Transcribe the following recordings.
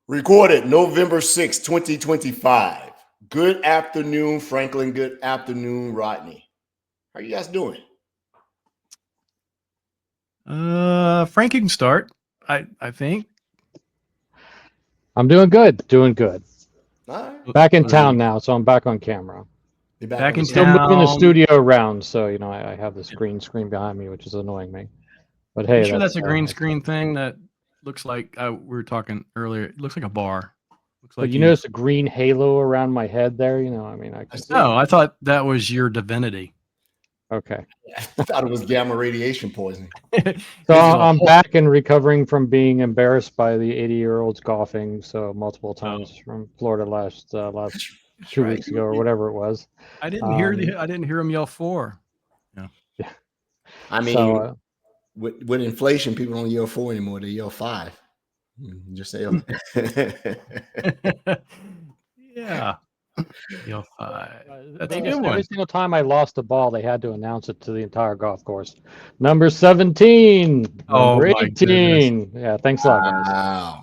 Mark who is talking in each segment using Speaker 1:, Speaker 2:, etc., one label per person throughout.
Speaker 1: Recorded November 6, 2025. Good afternoon, Franklin. Good afternoon, Rodney. How are you guys doing?
Speaker 2: Frank, you can start. I think.
Speaker 3: I'm doing good. Doing good.
Speaker 1: All right.
Speaker 3: Back in town now, so I'm back on camera.
Speaker 1: You're
Speaker 2: Back in
Speaker 3: Still
Speaker 2: town.
Speaker 3: moving the studio around, so I have this green screen behind me, which is annoying me. But hey,
Speaker 2: You sure that's a green screen thing that looks like we were talking earlier? It looks like a bar. Looks like
Speaker 3: But you notice a green halo around my head there?
Speaker 2: I thought that was your divinity.
Speaker 3: Okay.
Speaker 1: I thought it was gamma radiation poisoning.
Speaker 3: So I'm back and recovering from being embarrassed by the 80-year-olds golfing so multiple times from Florida last 2 weeks ago or whatever it was.
Speaker 2: I didn't hear him yell 4.
Speaker 3: Yeah.
Speaker 1: I mean, with inflation, people don't yell 4 anymore. They yell 5. Just say,
Speaker 2: yeah. Yell 5. That's a good
Speaker 3: Every
Speaker 2: one.
Speaker 3: single time I lost a ball, they had to announce it to the entire golf course. Number 17. Number 18. Yeah, thanks a lot, guys.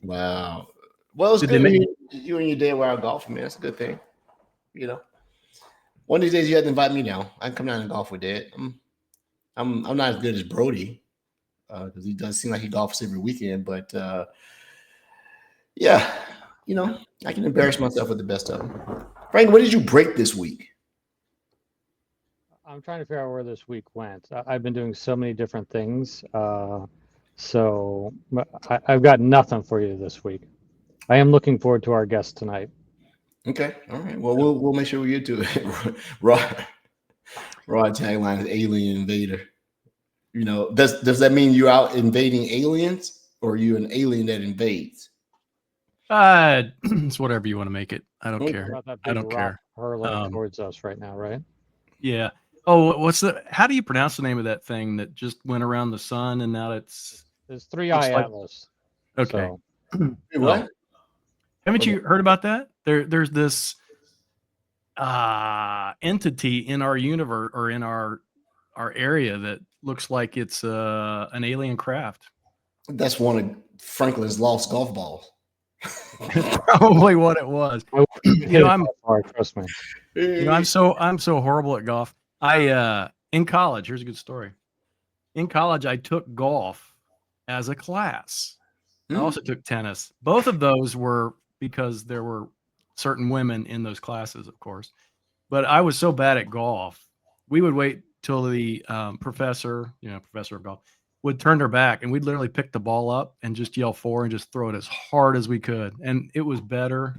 Speaker 1: Wow. Well, it's good. You and your dad were out golfing, man. That's a good thing. One of these days you have to invite me now. I can come down and golf with Dad. I'm not as good as Brody because he does seem like he golfs every weekend, but yeah, I can embarrass myself with the best of them. Frank, what did you break this week?
Speaker 3: I'm trying to figure out where this week went. I've been doing so many different things, so I've got nothing for you this week. I am looking forward to our guest tonight.
Speaker 1: Okay, all right. Well, we'll make sure we get to it. Raw tagline is Alien Invader. Does that mean you're out invading aliens, or are you an alien that invades?
Speaker 2: It's whatever you want to make it. I don't care. I don't care.
Speaker 3: Hurling towards us right now, right?
Speaker 2: Yeah. Oh, how do you pronounce the name of that thing that just went around the sun and now
Speaker 3: there's 3i Atlas.
Speaker 2: Okay.
Speaker 3: So.
Speaker 1: What?
Speaker 2: Haven't you heard about that? There's this entity in our universe or in our area that looks like it's an alien craft.
Speaker 1: That's one of Franklin's lost golf balls.
Speaker 2: Probably what it was.
Speaker 3: Trust me.
Speaker 2: I'm so horrible at golf. In college, here's a good story. In college, I took golf as a class. I also took tennis. Both of those were because there were certain women in those classes, of course. But I was so bad at golf, we would wait till the professor of golf, would turn their back, and we'd literally pick the ball up and just yell 4 and just throw it as hard as we could. And it was better.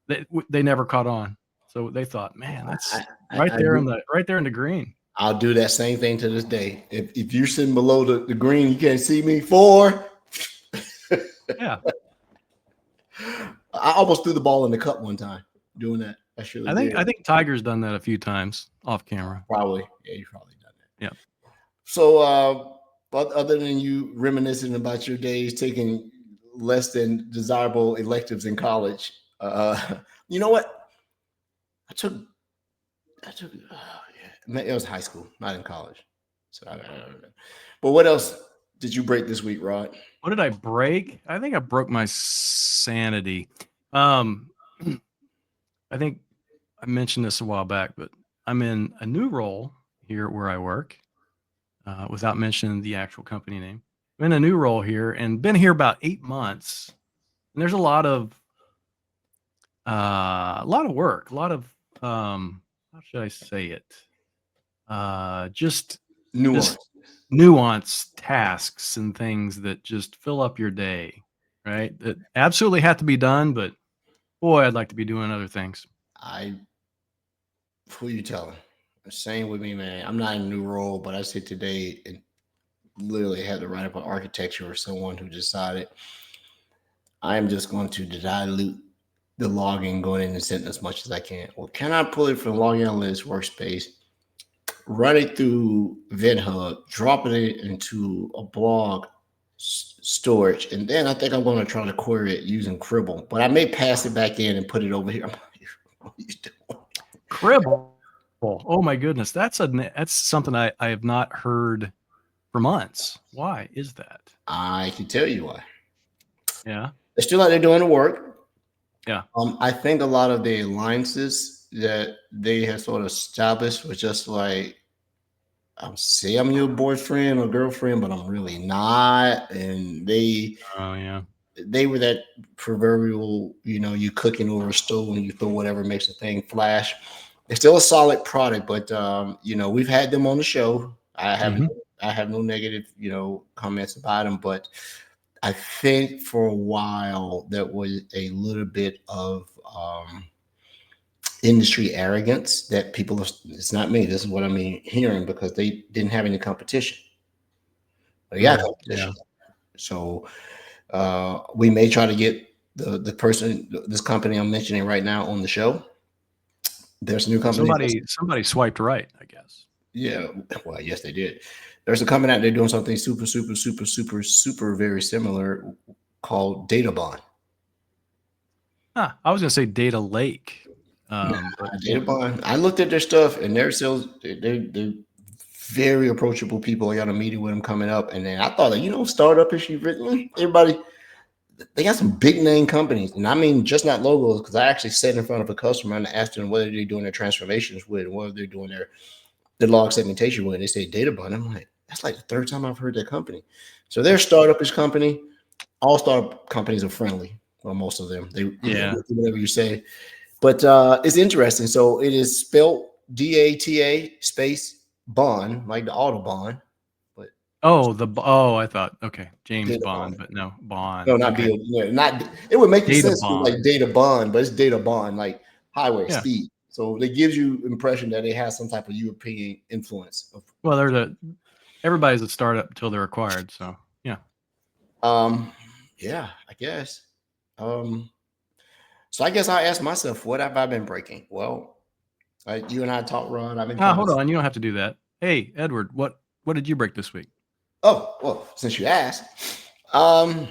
Speaker 2: They never caught on. So they thought, man, that's right there in the green.
Speaker 1: I'll do that same thing to this day. If you're sitting below the green, you can't see me. 4.
Speaker 2: Yeah.
Speaker 1: I almost threw the ball in the cup one time doing that. I
Speaker 2: think Tiger's done that a few times off camera.
Speaker 1: Probably. Yeah, you've probably done that.
Speaker 2: Yeah.
Speaker 1: So other than you reminiscing about your days taking less than desirable electives in college, you know what? I took it was high school, not in college. So I don't know. But what else did you break this week, Rod?
Speaker 2: What did I break? I think I broke my sanity. I think I mentioned this a while back, but I'm in a new role here where I work, without mentioning the actual company name. I'm in a new role here and been here about 8 months. And there's a lot of work, a lot of, how should I say it? Just nuance tasks and things that just fill up your day, right? That absolutely have to be done, but boy, I'd like to be doing other things.
Speaker 1: Who you telling? Same with me, man. I'm not in a new role, but I sit today and literally had to write up an architecture or someone who decided I'm just going to dilute the login going in and send as much as I can. Well, can I pull it from Login Analytics Workspace, run it through VentHub, dropping it into a blog storage, and then I think I'm going to try to query it using Cribble, but I may pass it back in and put it over here. What are you doing?
Speaker 2: Cribble. Oh my goodness. That's something I have not heard for months. Why is that?
Speaker 1: I can tell you why.
Speaker 2: Yeah.
Speaker 1: They're still out there doing the work.
Speaker 2: Yeah.
Speaker 1: I think a lot of the alliances that they have sort of established was just like, say I'm your boyfriend or girlfriend, but I'm really not. And
Speaker 2: Oh yeah.
Speaker 1: they were that proverbial, you cooking over a stove and you throw whatever makes the thing flash. It's still a solid product, but we've had them on the show. I have no negative, comments about them, but I think for a while there was a little bit of industry arrogance that people it's not me. This is what I mean hearing because they didn't have any competition. They got competition. So we may try to get the person, this company I'm mentioning right now on the show. There's a new company.
Speaker 2: Somebody swiped right, I guess.
Speaker 1: Yeah, well, yes, they did. There's a company out there doing something super, super, super, super, super very similar called Data Bond.
Speaker 2: I was gonna say Data Lake. But
Speaker 1: Data Bond. I looked at their stuff and their sales. They're very approachable people. I got a meeting with them coming up, and then I thought, startup issue. Everybody, they got some big name companies, and I mean just not logos. Because I actually sat in front of a customer and asked them whether they're doing their transformations with, and whether they're doing their log segmentation with. They say Data Bond. I'm like, that's like the third time I've heard that company. So they're a startup-ish company. All startup companies are friendly. Well, most of them. They whatever you say. But it's interesting. So it is spelled DATA space bond, like the Autobahn. But
Speaker 2: I thought James
Speaker 1: Data
Speaker 2: Bond,
Speaker 1: Bond.
Speaker 2: but no Bond.
Speaker 1: No, not
Speaker 2: okay.
Speaker 1: not. It would make
Speaker 2: Data
Speaker 1: sense to
Speaker 2: Bond.
Speaker 1: like Data Bond, but it's Data Bond, like highway
Speaker 2: Yeah.
Speaker 1: speed. So it gives you impression that it has some type of European influence.
Speaker 2: Well, everybody's a startup until they're acquired. So yeah.
Speaker 1: Yeah, I guess. So I guess I asked myself, what have I been breaking? Well, you and I talked, Ron. I've been.
Speaker 2: Hold on, you don't have to do that. Hey, Edward, what did you break this week?
Speaker 1: Oh, well, since you asked, I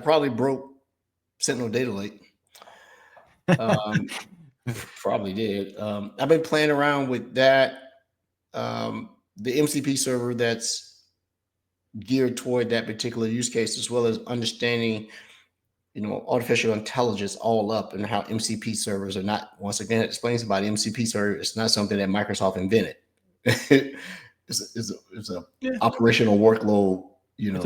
Speaker 1: probably broke Sentinel Data Lake. Probably did. I've been playing around with that. The MCP server that's geared toward that particular use case, as well as understanding, artificial intelligence all up and how MCP servers are not, once again, it explains about MCP server. It's not something that Microsoft invented. it's a operational workload,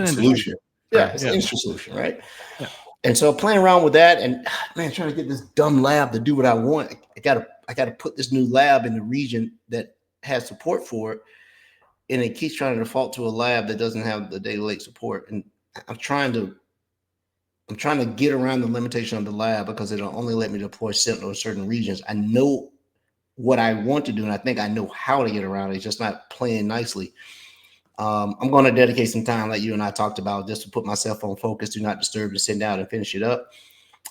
Speaker 1: solution. Yeah, it's an industry solution, right?
Speaker 2: Yeah.
Speaker 1: And so playing around with that, and man, trying to get this dumb lab to do what I want. I gotta put this new lab in the region that has support for it, and it keeps trying to default to a lab that doesn't have the data lake support. And I'm trying to get around the limitation of the lab because it'll only let me deploy Sentinel in certain regions. I know what I want to do, and I think I know how to get around it. It's just not playing nicely. I'm going to dedicate some time, like you and I talked about, just to put myself on focus, do not disturb, to sit down and finish it up.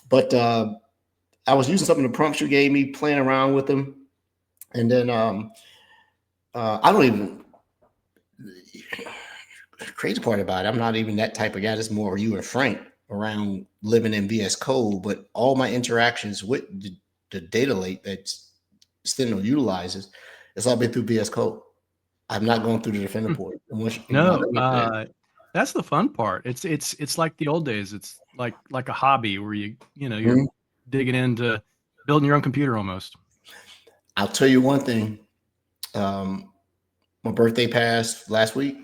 Speaker 1: But I was using some of the prompts you gave me, playing around with them, and then I don't even. Crazy part about it, I'm not even that type of guy. It's more you and Frank around living in VS Code, but all my interactions with the data lake that Sentinel utilizes, it's all been through VS Code. I'm not going through the Defender port.
Speaker 2: That's the fun part. It's like the old days. It's like a hobby where you're digging into building your own computer almost.
Speaker 1: I'll tell you one thing. My birthday passed last week.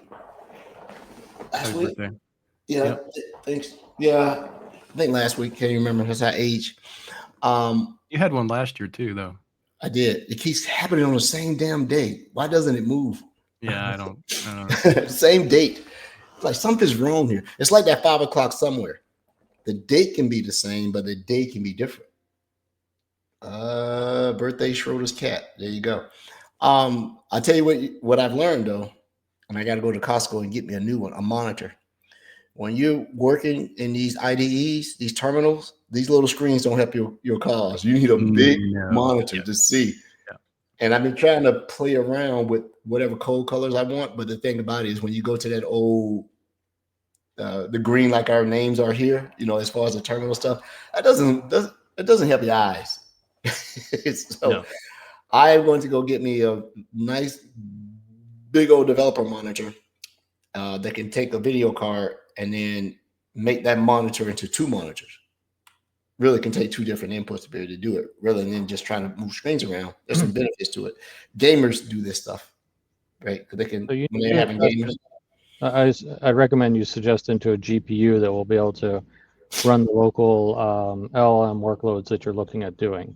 Speaker 2: Birthday.
Speaker 1: Yeah, yep. Thanks. Yeah, I think last week. Can't even remember because I age.
Speaker 2: You had one last year too, though.
Speaker 1: I did. It keeps happening on the same damn day. Why doesn't it move?
Speaker 2: Yeah, I don't know.
Speaker 1: Same date. It's like something's wrong here. It's like that 5 o'clock somewhere. The date can be the same, but the day can be different. Birthday Schroeder's cat. There you go. I'll tell you what I've learned though, and I got to go to Costco and get me a new one, a monitor. When you're working in these IDEs, these terminals, these little screens don't help your cause. You need a big monitor to see.
Speaker 2: Yeah.
Speaker 1: And I've been trying to play around with whatever code colors I want. But the thing about it is when you go to that old, the green, like our names are here, as far as the terminal stuff, it doesn't help your eyes. So I'm going to go get me a nice big old developer monitor that can take a video card and then make that monitor into 2 monitors. Really can take 2 different inputs to be able to do it, rather than just trying to move screens around. There's some benefits to it. Gamers do this stuff, right? Because they can,
Speaker 3: So you
Speaker 1: when they're having gamers.
Speaker 3: I recommend you suggest into a GPU that will be able to run the local LLM workloads that you're looking at doing.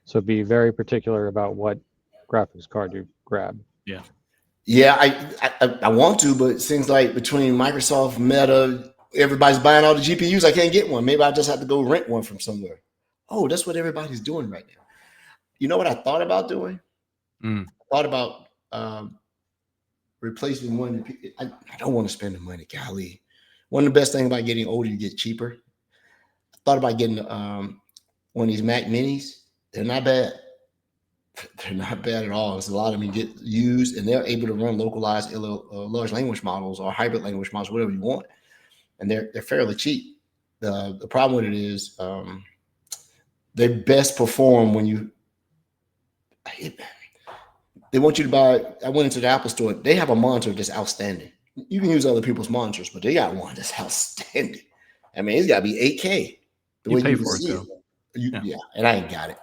Speaker 3: So be very particular about what graphics card you grab.
Speaker 1: Yeah, I want to, but it seems like between Microsoft, Meta, everybody's buying all the GPUs. I can't get one. Maybe I just have to go rent one from somewhere. Oh, that's what everybody's doing right now. You know what I thought about doing? I thought about replacing one. I don't want to spend the money. Golly, one of the best things about getting older, you get cheaper. I thought about getting one of these Mac Minis. They're not bad. They're not bad at all. There's a lot of them get used, and they're able to run localized large language models or hybrid language models, whatever you want, and they're fairly cheap. The problem with it is they best perform when you. They want you to buy. I went into the Apple store. They have a monitor that's outstanding. You can use other people's monitors, but they got one that's outstanding. I mean, it's got to be 8K. The
Speaker 2: You
Speaker 1: way
Speaker 2: pay
Speaker 1: you
Speaker 2: for it,
Speaker 1: see
Speaker 2: though.
Speaker 1: Yeah, and I ain't got it.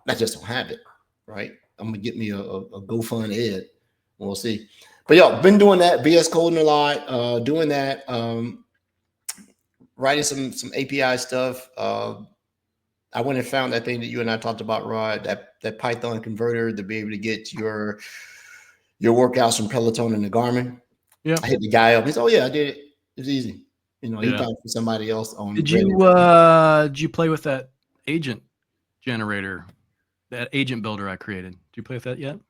Speaker 1: I just don't have it. Right? I'm gonna get me a GoFund Ed. We'll see. But yo, been doing that, VS coding a lot, doing that, writing some API stuff. I went and found that thing that you and I talked about, Rod, that Python converter to be able to get your workouts from Peloton and the Garmin.
Speaker 2: Yeah.
Speaker 1: I hit the guy up. He said, "Oh yeah, I did it. It's easy." You know, he found for somebody else on.
Speaker 2: Did you play with that agent generator? That agent builder I created. Did you play with that yet?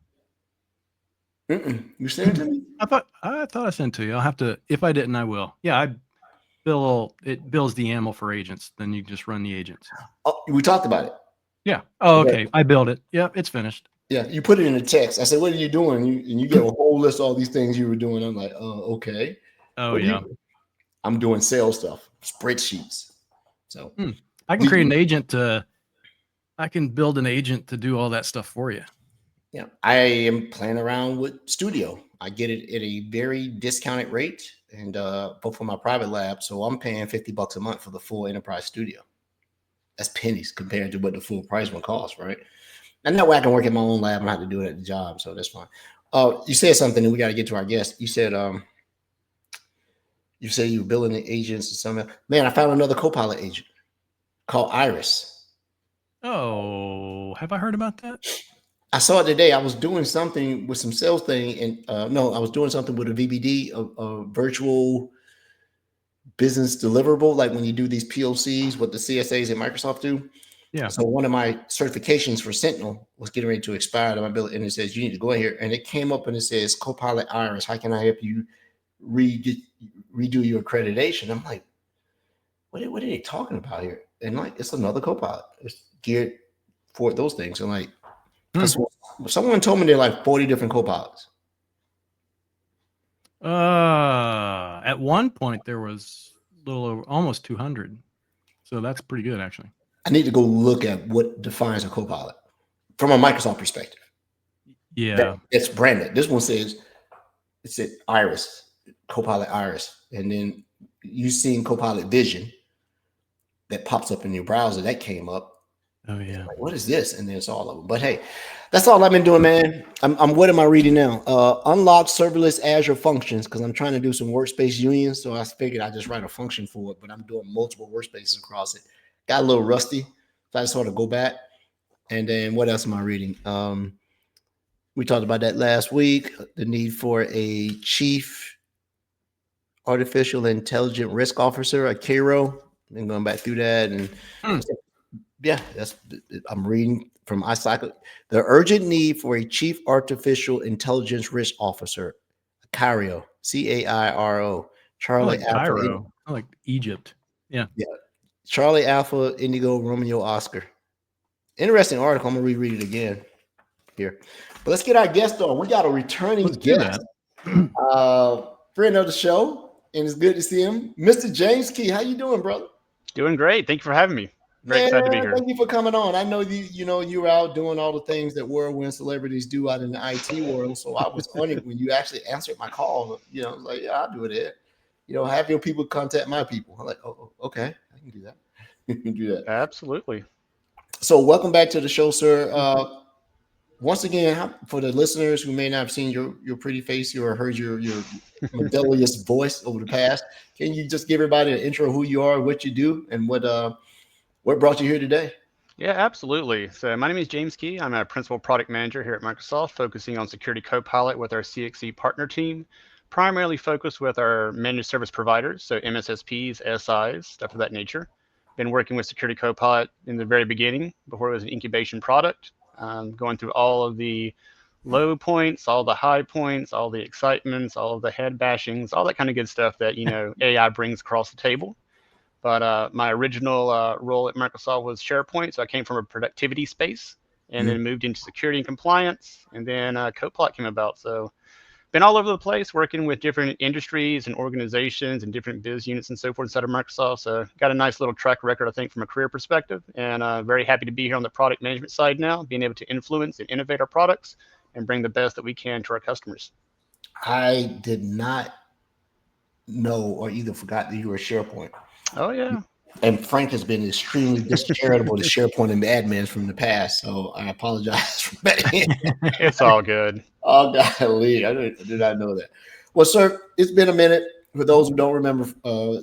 Speaker 1: You sent it to me?
Speaker 2: I thought I sent it to you. I'll have to. If I didn't, I will. Yeah, it builds the YAML for agents. Then you just run the agents.
Speaker 1: Oh, we talked about it.
Speaker 2: Yeah. Oh, okay. I built it. Yeah, it's finished.
Speaker 1: Yeah, you put it in the text. I said, "What are you doing?" And you get a whole list of all these things you were doing. I'm like, okay.
Speaker 2: Oh yeah.
Speaker 1: I'm doing sales stuff, spreadsheets. So
Speaker 2: I can create an agent I can build an agent to do all that stuff for you.
Speaker 1: Yeah, I am playing around with Studio. I get it at a very discounted rate, and both for my private lab. So I'm paying $50 a month for the full enterprise studio. That's pennies compared to what the full price one costs, right? And that way I can work in my own lab and not have to do it at the job, so that's fine. You said something, and we got to get to our guest. You said you were building the agents and something. Man, I found another Copilot agent called Iris.
Speaker 2: Oh, have I heard about that?
Speaker 1: I saw it today. I was doing something with some sales thing, and no, I was doing something with a VBD, a virtual business deliverable, like when you do these POCs, what the CSAs at Microsoft do.
Speaker 2: Yeah.
Speaker 1: So one of my certifications for Sentinel was getting ready to expire, and it says you need to go in here, and it came up and it says Copilot Iris. How can I help you redo your accreditation? I'm like, what are they talking about here? And like, it's another Copilot. It's geared for those things. And like, someone told me there are like 40 different Copilots.
Speaker 2: At one point there was a little over almost 200. So that's pretty good, actually.
Speaker 1: I need to go look at what defines a Copilot from a Microsoft perspective.
Speaker 2: Yeah.
Speaker 1: It's branded. This one says, it said Iris, Copilot Iris. And then you've seen Copilot Vision that pops up in your browser. That came up.
Speaker 2: Oh, yeah.
Speaker 1: Like, what is this? And then it's all of them. But hey, that's all I've been doing, man. What am I reading now? Unlock serverless Azure functions, because I'm trying to do some workspace unions. So I figured I'd just write a function for it, but I'm doing multiple workspaces across it. Got a little rusty. So I just sort of go back. And then what else am I reading? We talked about that last week, the need for a chief artificial intelligent risk officer, a CARO. Been going back through that. And yeah, I'm reading from iCycle. The urgent need for a chief artificial intelligence risk officer, CAIRO, CAIRO. Charlie
Speaker 2: like
Speaker 1: Alpha.
Speaker 2: Cairo. I like Egypt. Yeah.
Speaker 1: Yeah. Charlie Alpha, Indigo, Romeo, Oscar. Interesting article. I'm gonna reread it again here. But let's get our guest on. We got a returning guest, friend of the show, and it's good to see him, Mr. James Key. How you doing, brother?
Speaker 4: Doing great. Thank you for having me. Very
Speaker 1: Man,
Speaker 4: excited to be here.
Speaker 1: thank you for coming on. I know you were out doing all the things that whirlwind celebrities do out in the IT world. So I was honored when you actually answered my call. I was like, yeah, I'll do it. Have your people contact my people. I'm like, oh, okay, I can do that. You can do that.
Speaker 4: Absolutely.
Speaker 1: So welcome back to the show, sir. Once again, for the listeners who may not have seen your pretty face or heard your melodious voice over the past, can you just give everybody an intro of who you are, what you do, and what brought you here today?
Speaker 4: Yeah, absolutely. So my name is James Key. I'm a principal product manager here at Microsoft, focusing on Security Copilot with our CXE partner team, primarily focused with our managed service providers, so MSSPs, SIs, stuff of that nature. Been working with Security Copilot in the very beginning, before it was an incubation product, going through all of the low points, all the high points, all the excitements, all of the head bashings, all that kind of good stuff that AI brings across the table. But my original role at Microsoft was SharePoint, so I came from a productivity space, and then moved into security and compliance, and then Copilot came about. So been all over the place, working with different industries and organizations and different biz units and so forth inside of Microsoft. So got a nice little track record, I think, from a career perspective, and very happy to be here on the product management side now, being able to influence and innovate our products and bring the best that we can to our customers.
Speaker 1: I did not know or either forgot that you were SharePoint.
Speaker 4: Oh yeah.
Speaker 1: And Frank has been extremely discharitable to SharePoint and admins from the past, so I apologize for that.
Speaker 4: It's all good.
Speaker 1: Oh, golly, I did not know that. Well, sir, it's been a minute. For those who don't remember,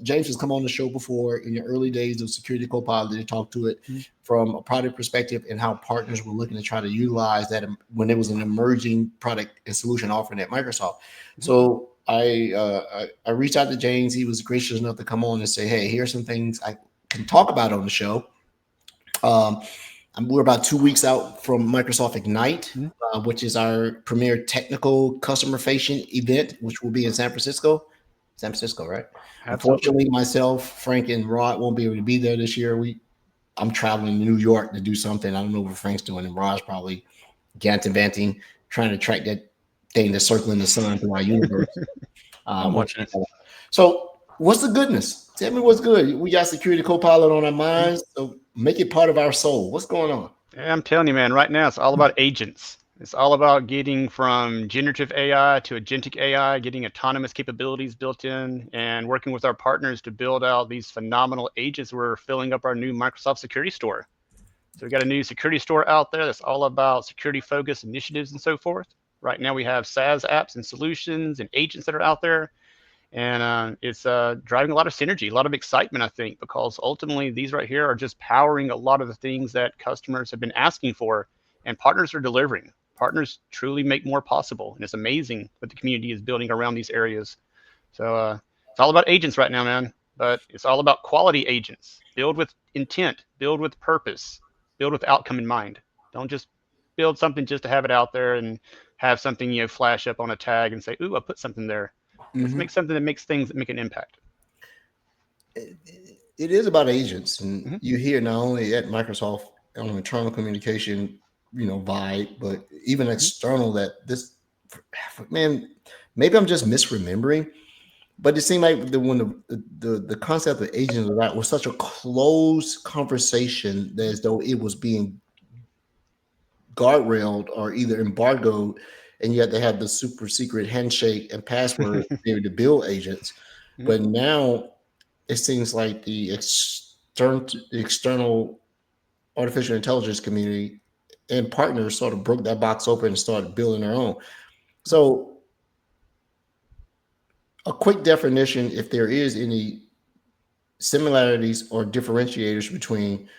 Speaker 1: James has come on the show before in the early days of Security Copilot to talk to it from a product perspective and how partners were looking to try to utilize that when it was an emerging product and solution offering at Microsoft. So I reached out to James. He was gracious enough to come on and say, hey, here's some things I can talk about on the show. We're about 2 weeks out from Microsoft Ignite, which is our premier technical customer-facing event, which will be in San Francisco. San Francisco, right?
Speaker 4: Absolutely.
Speaker 1: Unfortunately, myself, Frank, and Rod won't be able to be there this year. I'm traveling to New York to do something. I don't know what Frank's doing, and Rod's probably ganting, trying to track that thing that's circling the sun through our universe.
Speaker 2: I'm watching it.
Speaker 1: So, what's the goodness? Tell me what's good. We got Security Copilot on our minds, so make it part of our soul. What's going on?
Speaker 4: Yeah, I'm telling you, man, right now it's all about agents. It's all about getting from generative AI to agentic AI, getting autonomous capabilities built in, and working with our partners to build out these phenomenal agents. We're filling up our new Microsoft Security Store. So we got a new security store out there that's all about security-focused initiatives and so forth. Right now we have SaaS apps and solutions and agents that are out there. And it's driving a lot of synergy, a lot of excitement, I think, because ultimately these right here are just powering a lot of the things that customers have been asking for, and partners are delivering. Partners truly make more possible, and it's amazing what the community is building around these areas. So it's all about agents right now, man, but it's all about quality agents. Build with intent, build with purpose, build with outcome in mind. Don't just build something just to have it out there and have something flash up on a tag and say, ooh, I put something there. Let's make something that makes things that make an impact.
Speaker 1: It is about agents, and you hear not only at Microsoft on internal communication, vibe, but even external. That this, man, maybe I'm just misremembering, but it seemed like when the concept of agents was such a closed conversation, that as though it was being guardrailed or either embargoed, and you had to have the super secret handshake and password to be able to build agents. But now it seems like the external artificial intelligence community and partners sort of broke that box open and started building their own. So a quick definition, if there is any similarities or differentiators between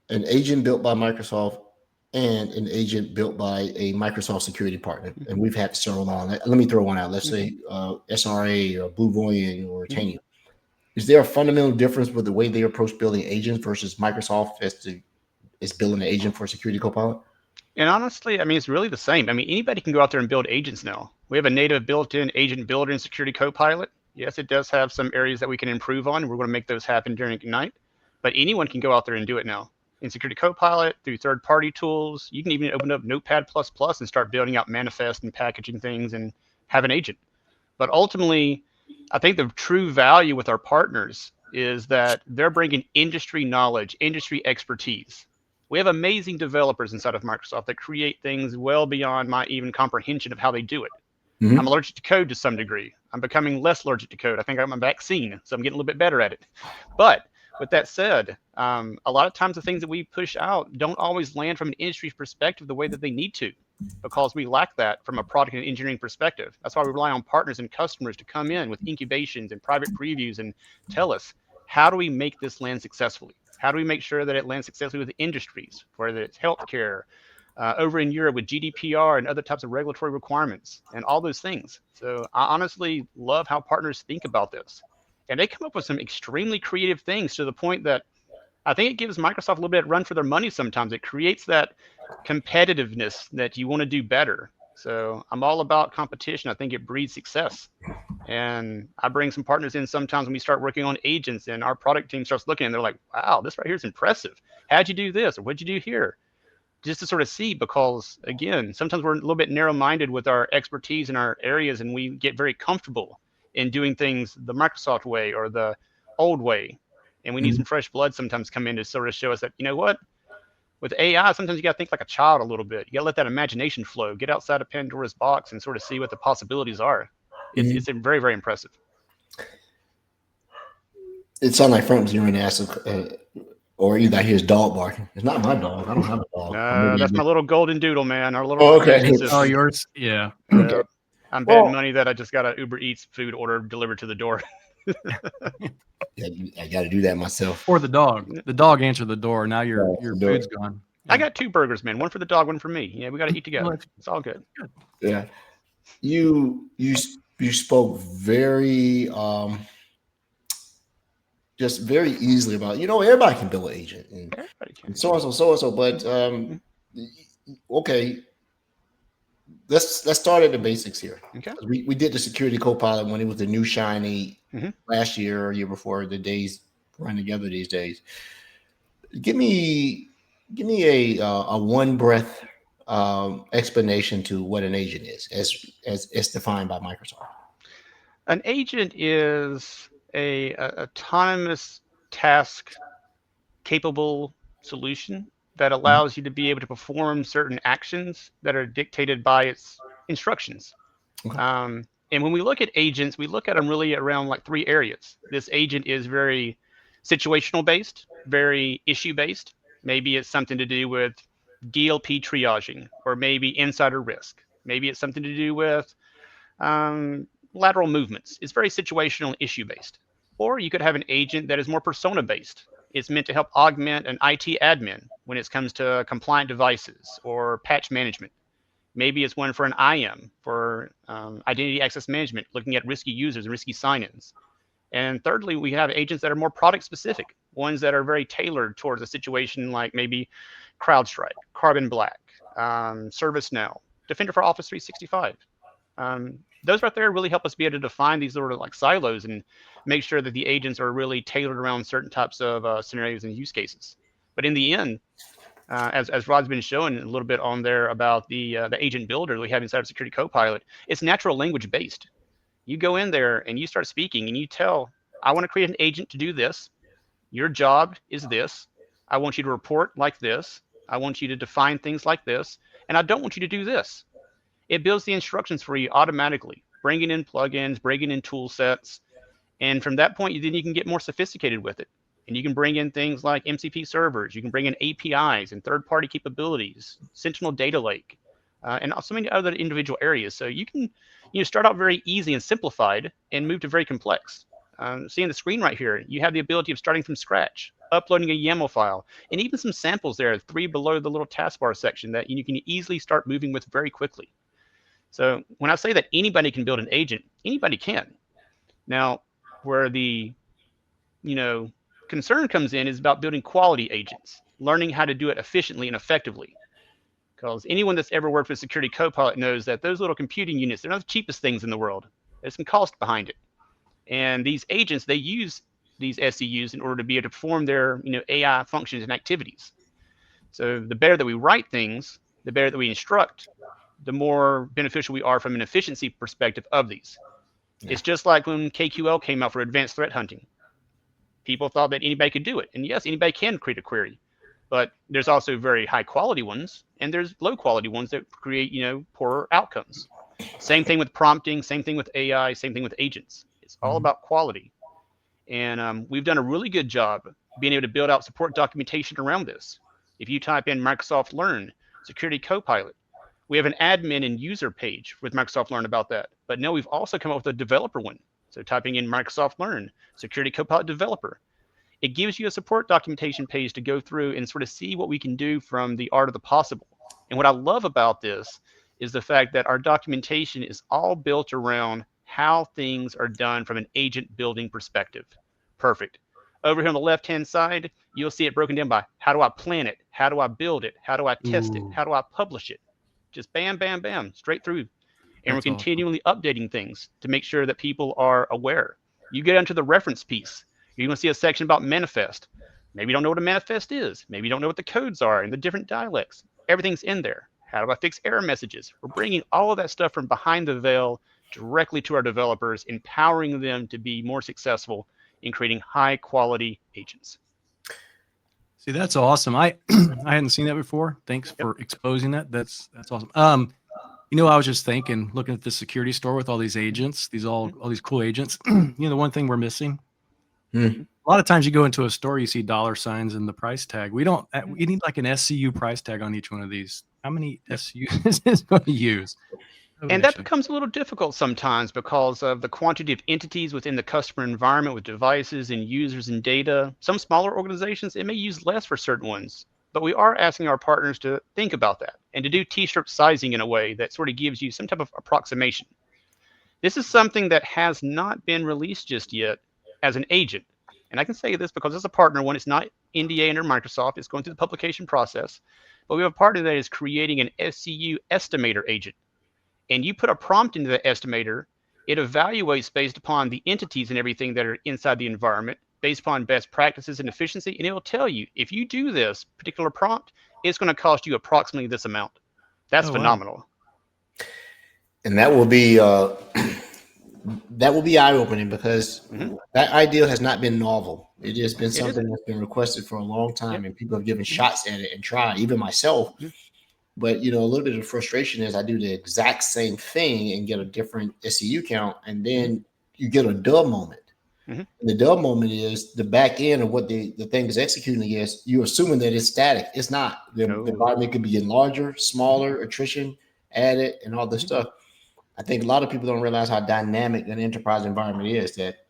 Speaker 1: an agent built by Microsoft and an agent built by a Microsoft security partner. And we've had several on. Let me throw one out. Let's say SRA or Blue Voyant or Tanium. Is there a fundamental difference with the way they approach building agents versus Microsoft is building an agent for Security Copilot?
Speaker 4: And honestly, I mean, it's really the same. I mean, anybody can go out there and build agents now. We have a native built-in agent builder in Security Copilot. Yes, it does have some areas that we can improve on. We're going to make those happen during Ignite. But anyone can go out there and do it now. In Security Copilot, through third-party tools, you can even open up Notepad++ and start building out manifest and packaging things and have an agent. But ultimately, I think the true value with our partners is that they're bringing industry knowledge, industry expertise. We have amazing developers inside of Microsoft that create things well beyond my even comprehension of how they do it.
Speaker 1: Mhm.
Speaker 4: I'm allergic to code to some degree. I'm becoming less allergic to code. I think I got my vaccine, so I'm getting a little bit better at it. But with that said, a lot of times the things that we push out don't always land from an industry perspective the way that they need to, because we lack that from a product and engineering perspective. That's why we rely on partners and customers to come in with incubations and private previews and tell us, how do we make this land successfully? How do we make sure that it lands successfully with industries, whether it's healthcare, over in Europe with GDPR and other types of regulatory requirements and all those things. So I honestly love how partners think about this. And they come up with some extremely creative things to the point that I think it gives Microsoft a little bit of run for their money sometimes. It creates that competitiveness that you want to do better. So I'm all about competition. I think it breeds success. And I bring some partners in sometimes when we start working on agents and our product team starts looking and they're like, wow, this right here is impressive. How'd you do this? Or what'd you do here? Just to sort of see, because again, sometimes we're a little bit narrow-minded with our expertise in our areas and we get very comfortable in doing things the Microsoft way or the old way. And we need some fresh blood sometimes come in to sort of show us that, you know what, with AI, sometimes you got to think like a child a little bit. You got to let that imagination flow, get outside of Pandora's box and sort of see what the possibilities are. It's very, very impressive.
Speaker 1: It sounds like Frank was going to ask, or either I hear his dog barking. It's not my dog. I don't have a dog.
Speaker 4: That's my little golden doodle, man. Our little
Speaker 1: Oh, okay.
Speaker 4: recommendation system.
Speaker 2: Oh, yours? Yeah.
Speaker 1: Okay.
Speaker 4: I'm betting
Speaker 1: Well-
Speaker 4: money that I just got an Uber Eats food order delivered to the door.
Speaker 1: Yeah, I got to do that myself.
Speaker 2: Or the dog. The dog answered the door. Now your
Speaker 1: Yeah,
Speaker 2: food's gone.
Speaker 4: I got 2 burgers, man. One for the dog, one for me. Yeah, we got to eat together.
Speaker 2: Well,
Speaker 4: It's all good.
Speaker 1: Yeah, you spoke very just very easily about, everybody can build an agent and
Speaker 4: Everybody can.
Speaker 1: so and so, but okay, let's start at the basics here.
Speaker 4: Okay.
Speaker 1: We did the security Copilot when it was the new shiny
Speaker 4: Mhm.
Speaker 1: last year or year before. The days run together these days. Give me a one breath explanation to what an agent is, as defined by Microsoft.
Speaker 4: An agent is a autonomous task capable solution that allows you to be able to perform certain actions that are dictated by its instructions.
Speaker 1: Okay.
Speaker 4: And when we look at agents, we look at them really around like 3 areas. This agent is very situational based, very issue based. Maybe it's something to do with DLP triaging, or maybe insider risk. Maybe it's something to do with lateral movements. It's very situational and issue based. Or you could have an agent that is more persona based. It's meant to help augment an IT admin when it comes to compliant devices or patch management. Maybe it's one for an IAM, for identity access management, looking at risky users and risky sign-ins. And thirdly, we have agents that are more product specific, ones that are very tailored towards a situation like maybe CrowdStrike, Carbon Black, ServiceNow, Defender for Office 365. Those right there really help us be able to define these sort of like silos and make sure that the agents are really tailored around certain types of scenarios and use cases. But in the end, as Rod's been showing a little bit on there about the agent builder we have inside of Security Copilot, it's natural language based. You go in there and you start speaking and you tell, I want to create an agent to do this. Your job is this. I want you to report like this. I want you to define things like this. And I don't want you to do this. It builds the instructions for you automatically, bringing in plugins, bringing in tool sets. And from that point, then you can get more sophisticated with it. And you can bring in things like MCP servers. You can bring in APIs and third-party capabilities, Sentinel Data Lake, and so many other individual areas. So you can start out very easy and simplified and move to very complex. Seeing the screen right here, you have the ability of starting from scratch, uploading a YAML file, and even some samples there, 3 below the little taskbar section that you can easily start moving with very quickly. So when I say that anybody can build an agent, anybody can. Now, where the concern comes in is about building quality agents, learning how to do it efficiently and effectively. Because anyone that's ever worked with Security Copilot knows that those little computing units, they're not the cheapest things in the world. There's some cost behind it. And these agents, they use these SEUs in order to be able to perform their AI functions and activities. So the better that we write things, the better that we instruct, the more beneficial we are from an efficiency perspective of these. Yeah. It's just like when KQL came out for advanced threat hunting. People thought that anybody could do it. And yes, anybody can create a query, but there's also very high quality ones, and there's low quality ones that create, poorer outcomes. Same thing with prompting, same thing with AI, same thing with agents. It's all about quality. And we've done a really good job being able to build out support documentation around this. If you type in Microsoft Learn, Security Copilot, we have an admin and user page with Microsoft Learn about that. But now we've also come up with a developer one. So typing in Microsoft Learn, Security Copilot Developer, it gives you a support documentation page to go through and sort of see what we can do from the art of the possible. And what I love about this is the fact that our documentation is all built around how things are done from an agent building perspective. Perfect. Over here on the left-hand side, you'll see it broken down by how do I plan it? How do I build it? How do I test it? How do I publish it? Just bam, bam, bam, straight through. And we're continually updating things to make sure that people are aware. You get into the reference piece, you're going to see a section about manifest. Maybe you don't know what a manifest is. Maybe you don't know what the codes are and the different dialects. Everything's in there. How do I fix error messages? We're bringing all of that stuff from behind the veil directly to our developers, empowering them to be more successful in creating high quality agents.
Speaker 2: See, that's awesome. I hadn't seen that before. Thanks for exposing that. That's awesome. I was just thinking, looking at the security store with all these agents, all these cool agents. The one thing we're missing. A lot of times you go into a store, you see dollar signs in the price tag. We need like an SCU price tag on each one of these. How many SCUs is this going to use?
Speaker 4: And that becomes a little difficult sometimes because of the quantity of entities within the customer environment with devices and users and data. Some smaller organizations, it may use less for certain ones, but we are asking our partners to think about that and to do t-shirt sizing in a way that sort of gives you some type of approximation. This is something that has not been released just yet as an agent. And I can say this because as a partner, one, it's not NDA under Microsoft, it's going through the publication process, but we have a partner that is creating an SCU estimator agent. And you put a prompt into the estimator, it evaluates based upon the entities and everything that are inside the environment, based upon best practices and efficiency, and it will tell you, if you do this particular prompt, it's going to cost you approximately this amount. That's phenomenal.
Speaker 1: Wow. And that will be eye-opening because that idea has not been novel. It has been something that's been requested for a long time, and people have given shots at it and tried, even myself. But, a little bit of frustration is I do the exact same thing and get a different SCU count, and then you get a dull moment. And the dull moment is the back end of what the thing is executing against. You're assuming that it's static. It's not. The environment could be getting larger, smaller, attrition added, and all this stuff. I think a lot of people don't realize how dynamic an enterprise environment is, that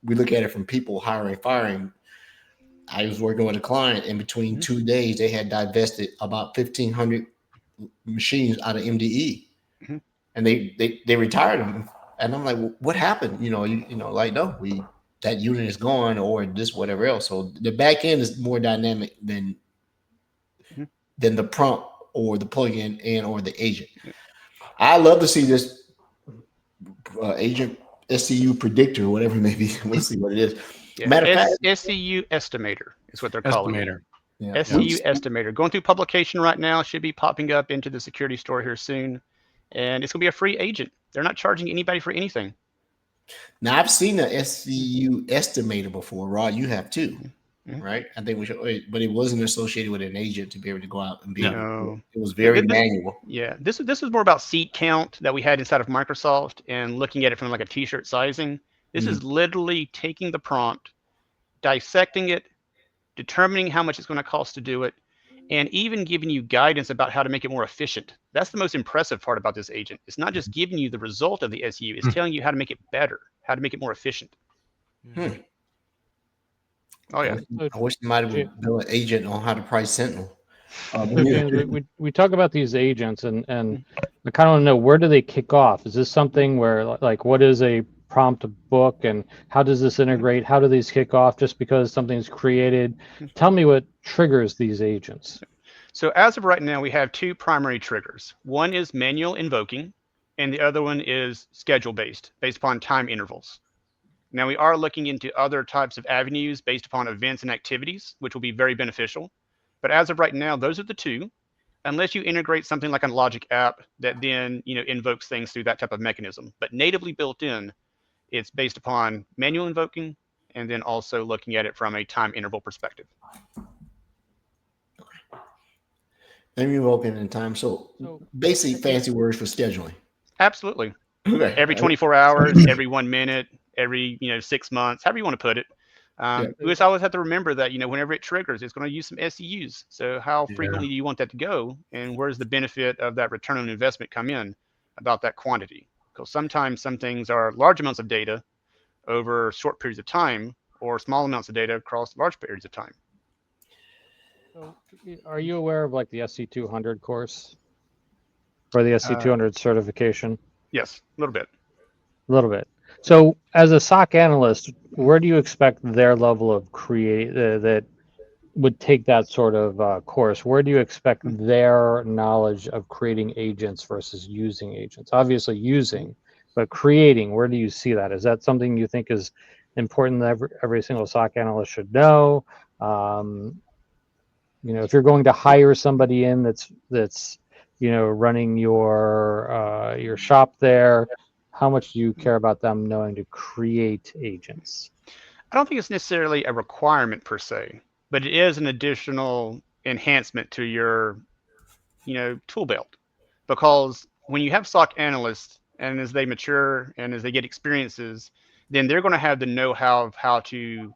Speaker 1: we look at it from people hiring, firing. I was working with a client, and between 2 days, they had divested about 1,500 machines out of MDE, and they retired them. And I'm like, well, what happened? No, that unit is gone, or this, whatever else. So the back end is more dynamic than the prompt or the plugin and or the agent. I love to see this agent SCU predictor, whatever it may be. We'll see what it is.
Speaker 4: Matter of fact, SCU estimator is what they're calling it. SCU estimator. Going through publication right now, should be popping up into the security store here soon. And it's going to be a free agent. They're not charging anybody for anything.
Speaker 1: Now, I've seen an SCU estimator before. Rod, you have too, right? I think we should, but it wasn't associated with an agent to be able to go out and be.
Speaker 4: No.
Speaker 1: It was very manual.
Speaker 4: Yeah, this was more about seat count that we had inside of Microsoft and looking at it from like a t-shirt sizing. This is literally taking the prompt, dissecting it, determining how much it's going to cost to do it, and even giving you guidance about how to make it more efficient. That's the most impressive part about this agent. It's not just giving you the result of the SU, it's telling you how to make it better, how to make it more efficient. Oh, yeah.
Speaker 1: I wish somebody would build an agent on how to price Sentinel.
Speaker 3: We talk about these agents, and I kind of want to know, where do they kick off? Is this something where, like, what is a prompt book, and how does this integrate? How do these kick off just because something's created? Tell me what triggers these agents.
Speaker 4: So as of right now, we have two primary triggers. One is manual invoking, and the other one is schedule-based, based upon time intervals. Now, we are looking into other types of avenues based upon events and activities, which will be very beneficial. But as of right now, those are the two, unless you integrate something like a Logic app that then invokes things through that type of mechanism. But natively built in, it's based upon manual invoking and then also looking at it from a time interval perspective.
Speaker 1: Let me open in time. So basic fancy words for scheduling.
Speaker 4: Absolutely.
Speaker 1: Okay.
Speaker 4: Every 24 hours, every 1 minute, every 6 months, however you want to put it. We just always have to remember that whenever it triggers, it's going to use some SEUs. So how frequently do you want that to go, and where's the benefit of that return on investment come in about that quantity? Because sometimes some things are large amounts of data over short periods of time, or small amounts of data across large periods of time.
Speaker 3: So, are you aware of like the SC200 course or the SC200 certification?
Speaker 4: Yes, a little bit.
Speaker 3: A little bit. So, as a SOC analyst, where do you expect their level of that would take that sort of course? Where do you expect their knowledge of creating agents versus using agents? Obviously, using, but creating. Where do you see that? Is that something you think is important that every single SOC analyst should know? If you're going to hire somebody in that's running your shop there, how much do you care about them knowing to create agents?
Speaker 4: I don't think it's necessarily a requirement per se, but it is an additional enhancement to your tool belt, because when you have SOC analysts, and as they mature and as they get experiences, then they're going to have the know-how of how to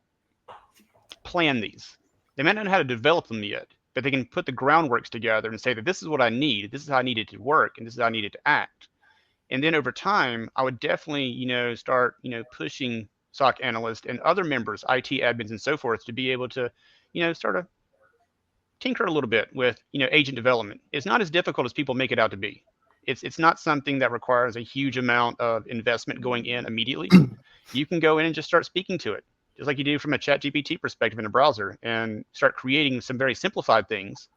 Speaker 4: plan these. They might not know how to develop them yet, but they can put the groundworks together and say that this is what I need, this is how I need it to work, and this is how I need it to act. And then over time, I would definitely, start, pushing SOC analysts and other members, IT admins and so forth, to be able to, start to tinker a little bit with, agent development. It's not as difficult as people make it out to be. It's not something that requires a huge amount of investment going in immediately. You can go in and just start speaking to it, just like you do from a ChatGPT perspective in a browser, and start creating some very simplified things,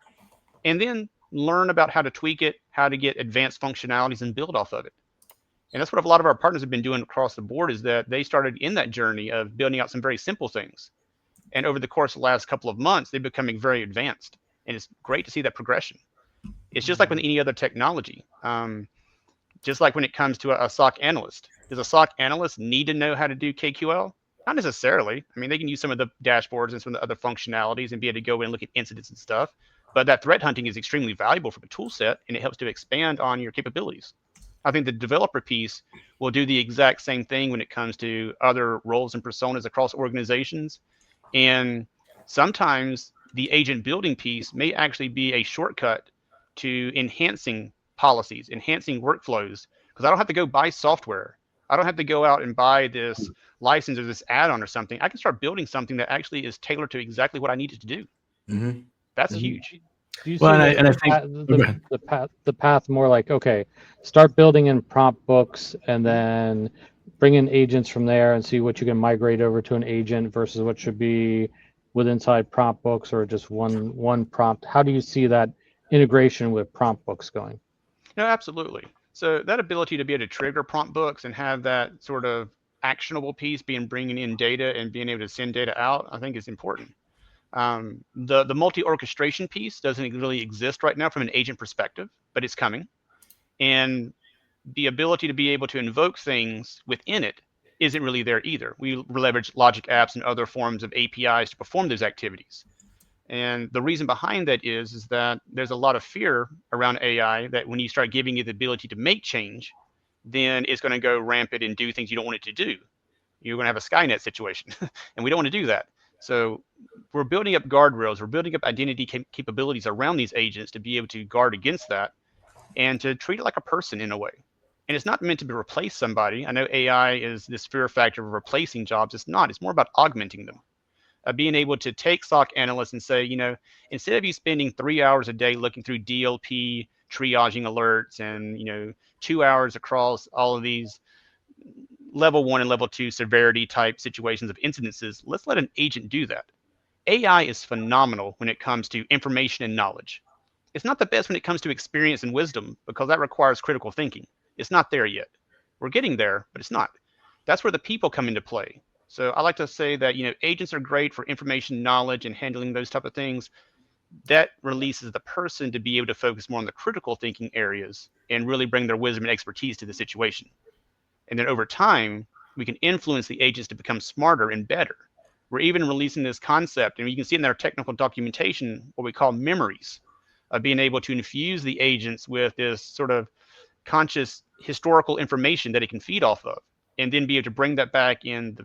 Speaker 4: and then learn about how to tweak it, how to get advanced functionalities and build off of it. And that's what a lot of our partners have been doing across the board, is that they started in that journey of building out some very simple things. And over the course of the last couple of months, they're becoming very advanced. And it's great to see that progression. It's just like with any other technology. Just like when it comes to a SOC analyst. Does a SOC analyst need to know how to do KQL? Not necessarily. I mean, they can use some of the dashboards and some of the other functionalities and be able to go in and look at incidents and stuff. But that threat hunting is extremely valuable from a tool set, and it helps to expand on your capabilities. I think the developer piece will do the exact same thing when it comes to other roles and personas across organizations. And sometimes the agent building piece may actually be a shortcut to enhancing policies, enhancing workflows, because I don't have to go buy software. I don't have to go out and buy this license or this add-on or something. I can start building something that actually is tailored to exactly what I need it to do.
Speaker 1: Mm-hmm.
Speaker 4: That's
Speaker 1: Mhm.
Speaker 4: huge.
Speaker 3: Do you see
Speaker 2: Well, and I think
Speaker 3: the path more like, okay, start building in prompt books and then bring in agents from there and see what you can migrate over to an agent versus what should be with inside prompt books, or just one prompt? How do you see that integration with prompt books going?
Speaker 4: No, absolutely. So that ability to be able to trigger prompt books and have that sort of actionable piece being bringing in data and being able to send data out, I think is important. The multi-orchestration piece doesn't really exist right now from an agent perspective, but it's coming. And the ability to be able to invoke things within it isn't really there either. We leverage logic apps and other forms of APIs to perform those activities. And the reason behind that is that there's a lot of fear around AI that when you start giving it the ability to make change, then it's going to go rampant and do things you don't want it to do. You're going to have a Skynet situation, and we don't want to do that. So we're building up guardrails, we're building up identity capabilities around these agents to be able to guard against that and to treat it like a person in a way. And it's not meant to replace somebody. I know AI is this fear factor of replacing jobs. It's not. It's more about augmenting them. Being able to take SOC analysts and say, instead of you spending 3 hours a day looking through DLP triaging alerts and 2 hours across all of these level 1 and level 2 severity type situations of incidences, let's let an agent do that. AI is phenomenal when it comes to information and knowledge. It's not the best when it comes to experience and wisdom, because that requires critical thinking. It's not there yet. We're getting there, but it's not. That's where the people come into play. So I like to say that agents are great for information, knowledge, and handling those type of things. That releases the person to be able to focus more on the critical thinking areas and really bring their wisdom and expertise to the situation. And then over time, we can influence the agents to become smarter and better. We're even releasing this concept, and you can see in their technical documentation what we call memories, of being able to infuse the agents with this sort of conscious historical information that it can feed off of, and then be able to bring that back in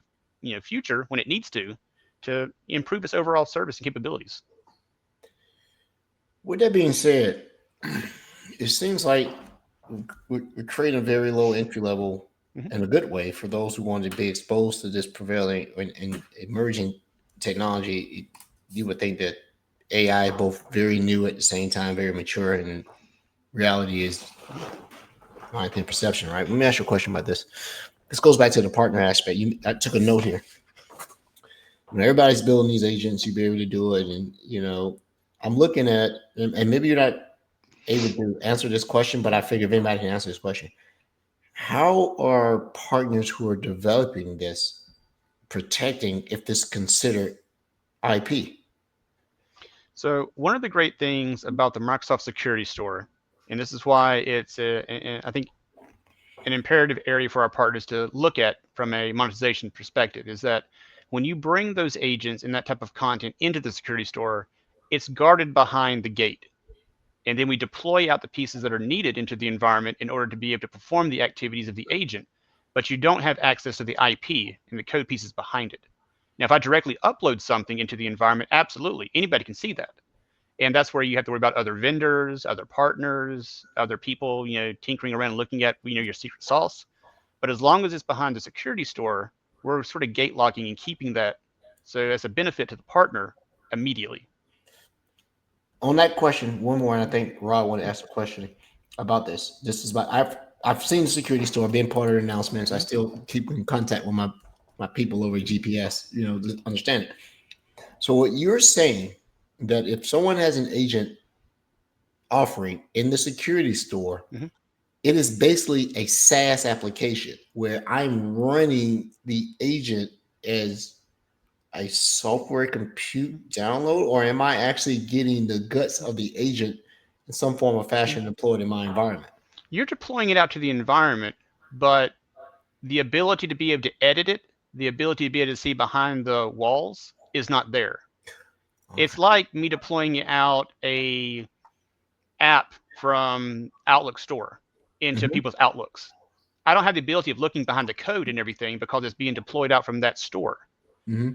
Speaker 4: the future when it needs to improve its overall service and capabilities.
Speaker 1: With that being said, it seems like we're creating a very low entry level in a good way for those who want to be exposed to this prevailing and emerging technology. You would think that AI is both very new at the same time, very mature, and reality is, I think, perception, right? Let me ask you a question about this. This goes back to the partner aspect. I took a note here. When everybody's building these agents, you be able to do it, and I'm looking at, and maybe you're not able to answer this question, but I figure if anybody can answer this question, how are partners who are developing this protecting if this considered IP?
Speaker 4: So one of the great things about the Microsoft Security Store, and this is why it's I think an imperative area for our partners to look at from a monetization perspective, is that when you bring those agents and that type of content into the Security Store, it's guarded behind the gate. And then we deploy out the pieces that are needed into the environment in order to be able to perform the activities of the agent, but you don't have access to the IP and the code pieces behind it. Now, if I directly upload something into the environment, absolutely, anybody can see that. And that's where you have to worry about other vendors, other partners, other people, tinkering around and looking at, your secret sauce. But as long as it's behind the Security Store, we're sort of gate locking and keeping that. So as a benefit to the partner immediately.
Speaker 1: On that question, one more, and I think Rod wanted to ask a question about this. This is about I've seen the Security Store, been part of the announcements. I still keep in contact with my people over at GPS, to understand it. So what you're saying, that if someone has an agent offering in the Security Store, it is basically a SaaS application where I'm running the agent as a software compute download, or am I actually getting the guts of the agent in some form or fashion deployed in my environment?
Speaker 4: You're deploying it out to the environment, but the ability to be able to edit it, the ability to be able to see behind the walls is not there. Okay. It's like me deploying out a app from Outlook Store into people's Outlooks. I don't have the ability of looking behind the code and everything because it's being deployed out from that store.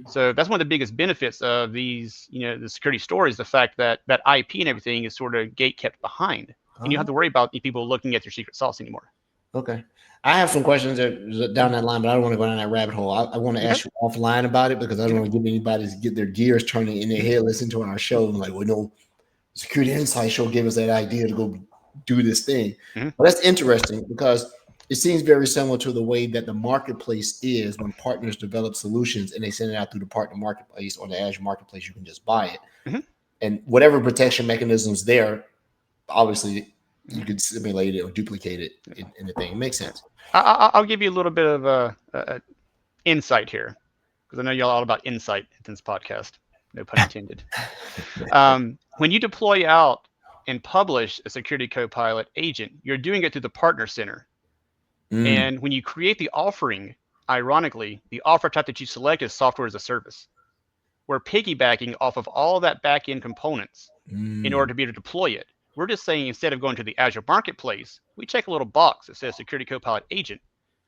Speaker 4: So that's one of the biggest benefits of these, the Security Store, is the fact that that IP and everything is sort of gate kept behind, and you don't have to worry about people looking at your secret sauce anymore.
Speaker 1: Okay. I have some questions down that line, but I don't want to go down that rabbit hole. I want to ask you offline about it, because I don't want to give anybody to get their gears turning in their head, listen to our show, and like, well, no, Security Insight Show gave us that idea to go do this thing. But that's interesting, because it seems very similar to the way that the marketplace is when partners develop solutions and they send it out through the partner marketplace or the Azure marketplace. You can just buy it. And whatever protection mechanisms there, obviously you could simulate it or duplicate it in the thing. It makes sense.
Speaker 4: I'll give you a little bit of insight here, because I know you're all about insight in this podcast. No pun intended. When you deploy out and publish a Security Copilot agent, you're doing it through the Partner Center. And when you create the offering, ironically, the offer type that you select is software as a service. We're piggybacking off of all that back-end components in order to be able to deploy it. We're just saying, instead of going to the Azure Marketplace, we check a little box that says Security Copilot Agent.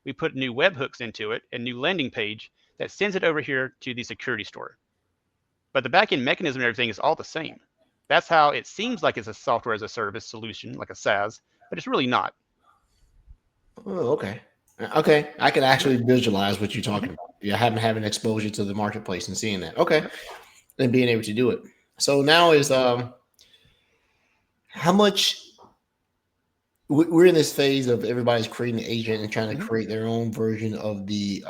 Speaker 4: We put new webhooks into it, a new landing page that sends it over here to the Security Store. But the back-end mechanism and everything is all the same. That's how it seems like it's a software as a service solution, like a SaaS, but it's really not.
Speaker 1: Oh, okay. Okay. I can actually visualize what you're talking about. Yeah, having exposure to the marketplace and seeing that. Okay. And being able to do it. So now is how much we're in this phase of everybody's creating an agent and trying to create their own version of the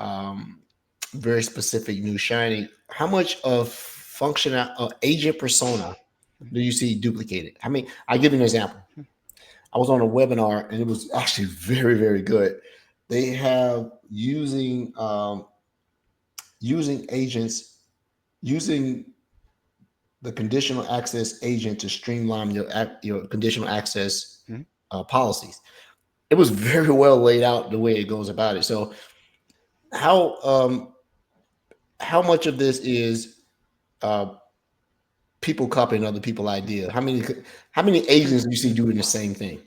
Speaker 1: very specific new shiny. How much of functional agent persona do you see duplicated? I mean, I'll give you an example. I was on a webinar and it was actually very, very good. They have using agents, using the conditional access agent to streamline your conditional access policies. It was very well laid out the way it goes about it. So how how much of this is uh, people copying other people's idea? How many agents do you see doing the same thing?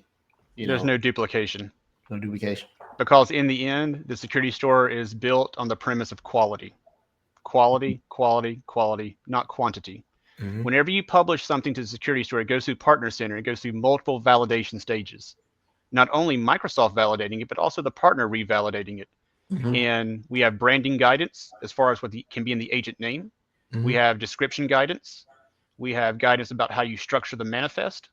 Speaker 4: There's no duplication.
Speaker 1: No duplication.
Speaker 4: Because in the end, the security store is built on the premise of quality. Quality, quality, quality, not quantity.
Speaker 1: Mm-hmm.
Speaker 4: Whenever you publish something to the security store, it goes through Partner Center. It goes through multiple validation stages. Not only Microsoft validating it, but also the partner revalidating it.
Speaker 1: Mm-hmm.
Speaker 4: And we have branding guidance as far as what can be in the agent name.
Speaker 1: Mm-hmm.
Speaker 4: We have description guidance. We have guidance about how you structure the manifest.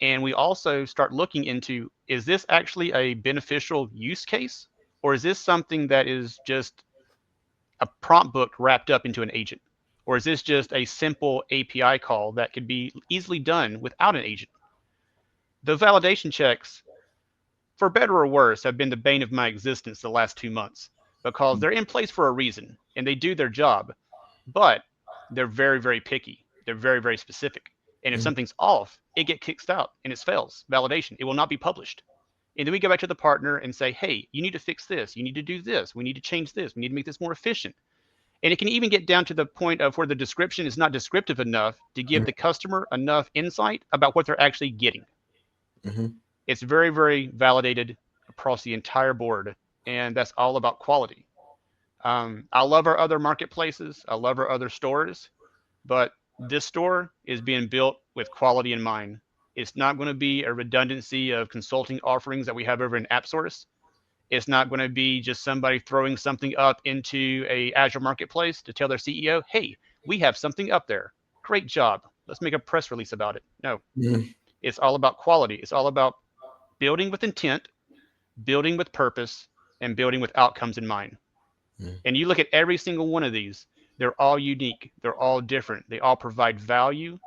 Speaker 4: And we also start looking into, is this actually a beneficial use case? Or is this something that is just a prompt book wrapped up into an agent? Or is this just a simple API call that could be easily done without an agent? The validation checks, for better or worse, have been the bane of my existence the last 2 months because they're in place for a reason and they do their job, but they're very, very picky. They're very, very specific. And if something's off, it gets kicked out and it fails validation. It will not be published. And then we go back to the partner and say, hey, you need to fix this. You need to do this. We need to change this. We need to make this more efficient. And it can even get down to the point of where the description is not descriptive enough to give the customer enough insight about what they're actually getting.
Speaker 1: Mm-hmm.
Speaker 4: It's very, very validated across the entire board. And that's all about quality. I love our other marketplaces. I love our other stores. But this store is being built with quality in mind. It's not going to be a redundancy of consulting offerings that we have over in AppSource. It's not going to be just somebody throwing something up into a Azure marketplace to tell their CEO, hey, we have something up there. Great job. Let's make a press release about it. No, It's all about quality. It's all about building with intent, building with purpose, and building with outcomes in mind. And you look at every single one of these, they're all unique. They're all different. They all provide value,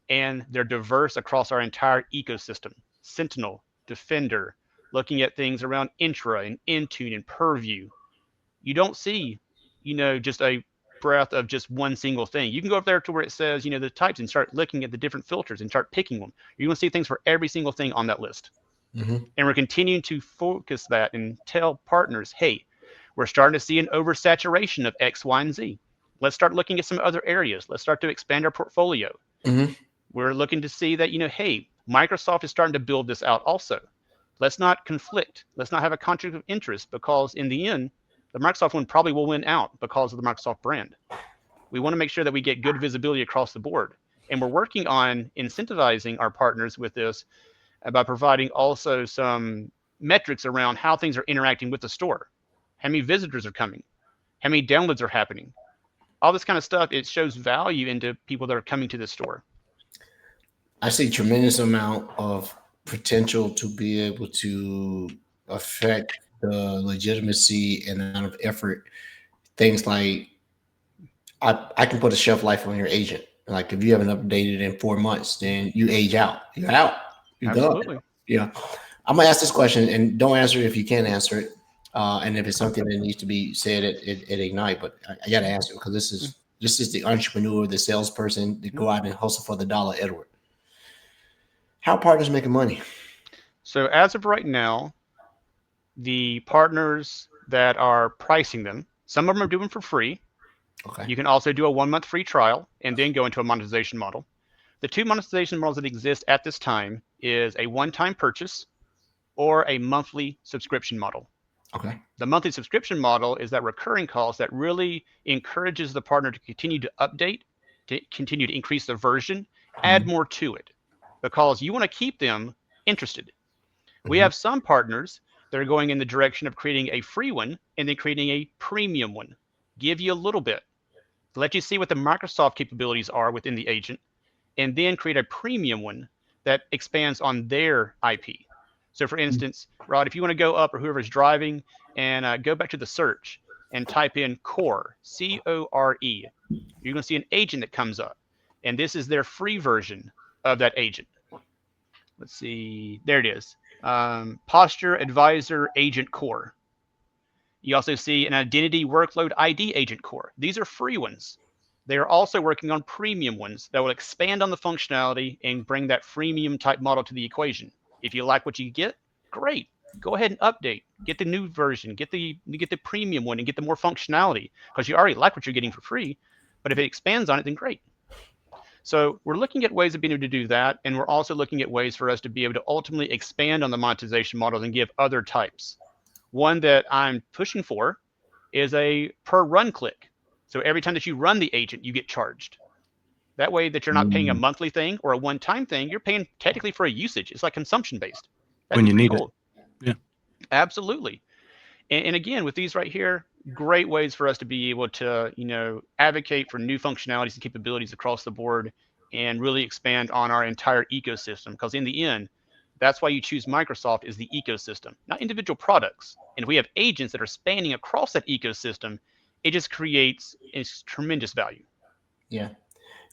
Speaker 4: and they're diverse across our entire ecosystem. Sentinel, Defender, looking at things around Intra and Intune and Purview. You don't see, just a breadth of just one single thing. You can go up there to where it says, the types and start looking at the different filters and start picking them. You're going to see things for every single thing on that list.
Speaker 1: Mm-hmm.
Speaker 4: And we're continuing to focus that and tell partners, hey, we're starting to see an oversaturation of X, Y, and Z. Let's start looking at some other areas. Let's start to expand our portfolio.
Speaker 1: Mm-hmm.
Speaker 4: We're looking to see that, hey, Microsoft is starting to build this out also. Let's not conflict. Let's not have a conflict of interest because in the end, the Microsoft one probably will win out because of the Microsoft brand. We want to make sure that we get good visibility across the board. And we're working on incentivizing our partners with this by providing also some metrics around how things are interacting with the store. How many visitors are coming? How many downloads are happening? All this kind of stuff, it shows value into people that are coming to the store.
Speaker 1: I see tremendous amount of potential to be able to affect the legitimacy and amount of effort. Things like I can put a shelf life on your agent. Like if you haven't updated in 4 months, then you age out. You're out. You're
Speaker 4: Absolutely.
Speaker 1: done. Yeah. I'm gonna ask this question and don't answer it if you can't answer it. And if it's something that needs to be said at Ignite, but I gotta ask it because this is the entrepreneur, the salesperson that go out and hustle for the dollar, Edward. How partners making money?
Speaker 4: So as of right now, the partners that are pricing them, some of them are doing for free.
Speaker 1: Okay.
Speaker 4: You can also do a 1-month free trial and then go into a monetization model. The two monetization models that exist at this time is a one-time purchase or a monthly subscription model.
Speaker 1: Okay.
Speaker 4: The monthly subscription model is that recurring cost that really encourages the partner to continue to update, to continue to increase the version, add more to it, because you want to keep them interested. We have some partners that are going in the direction of creating a free one and then creating a premium one. Give you a little bit, let you see what the Microsoft capabilities are within the agent, and then create a premium one that expands on their IP. So for instance, Rod, if you want to go up, or whoever's driving, and go back to the search and type in Core, C-O-R-E, you're going to see an agent that comes up. And this is their free version of that agent. Let's see, there it is. Posture Advisor Agent Core. You also see an Identity Workload ID Agent Core. These are free ones. They are also working on premium ones that will expand on the functionality and bring that freemium type model to the equation. If you like what you get, great. go ahead and update, get the new version, get the premium one, and get the more functionality, because you already like what you're getting for free. But if it expands on it, then great. So we're looking at ways of being able to do that, and we're also looking at ways for us to be able to ultimately expand on the monetization models and give other types. One that I'm pushing for is a per run click. So every time that you run the agent, you get charged. That way that you're not paying a monthly thing or a one-time thing, you're paying technically for a usage. It's like consumption-based.
Speaker 2: When you need it. Yeah.
Speaker 4: Absolutely. And again, with these right here, great ways for us to be able to, advocate for new functionalities and capabilities across the board and really expand on our entire ecosystem. Because in the end, that's why you choose Microsoft, is the ecosystem, not individual products. And if we have agents that are spanning across that ecosystem, it just creates tremendous value.
Speaker 1: Yeah.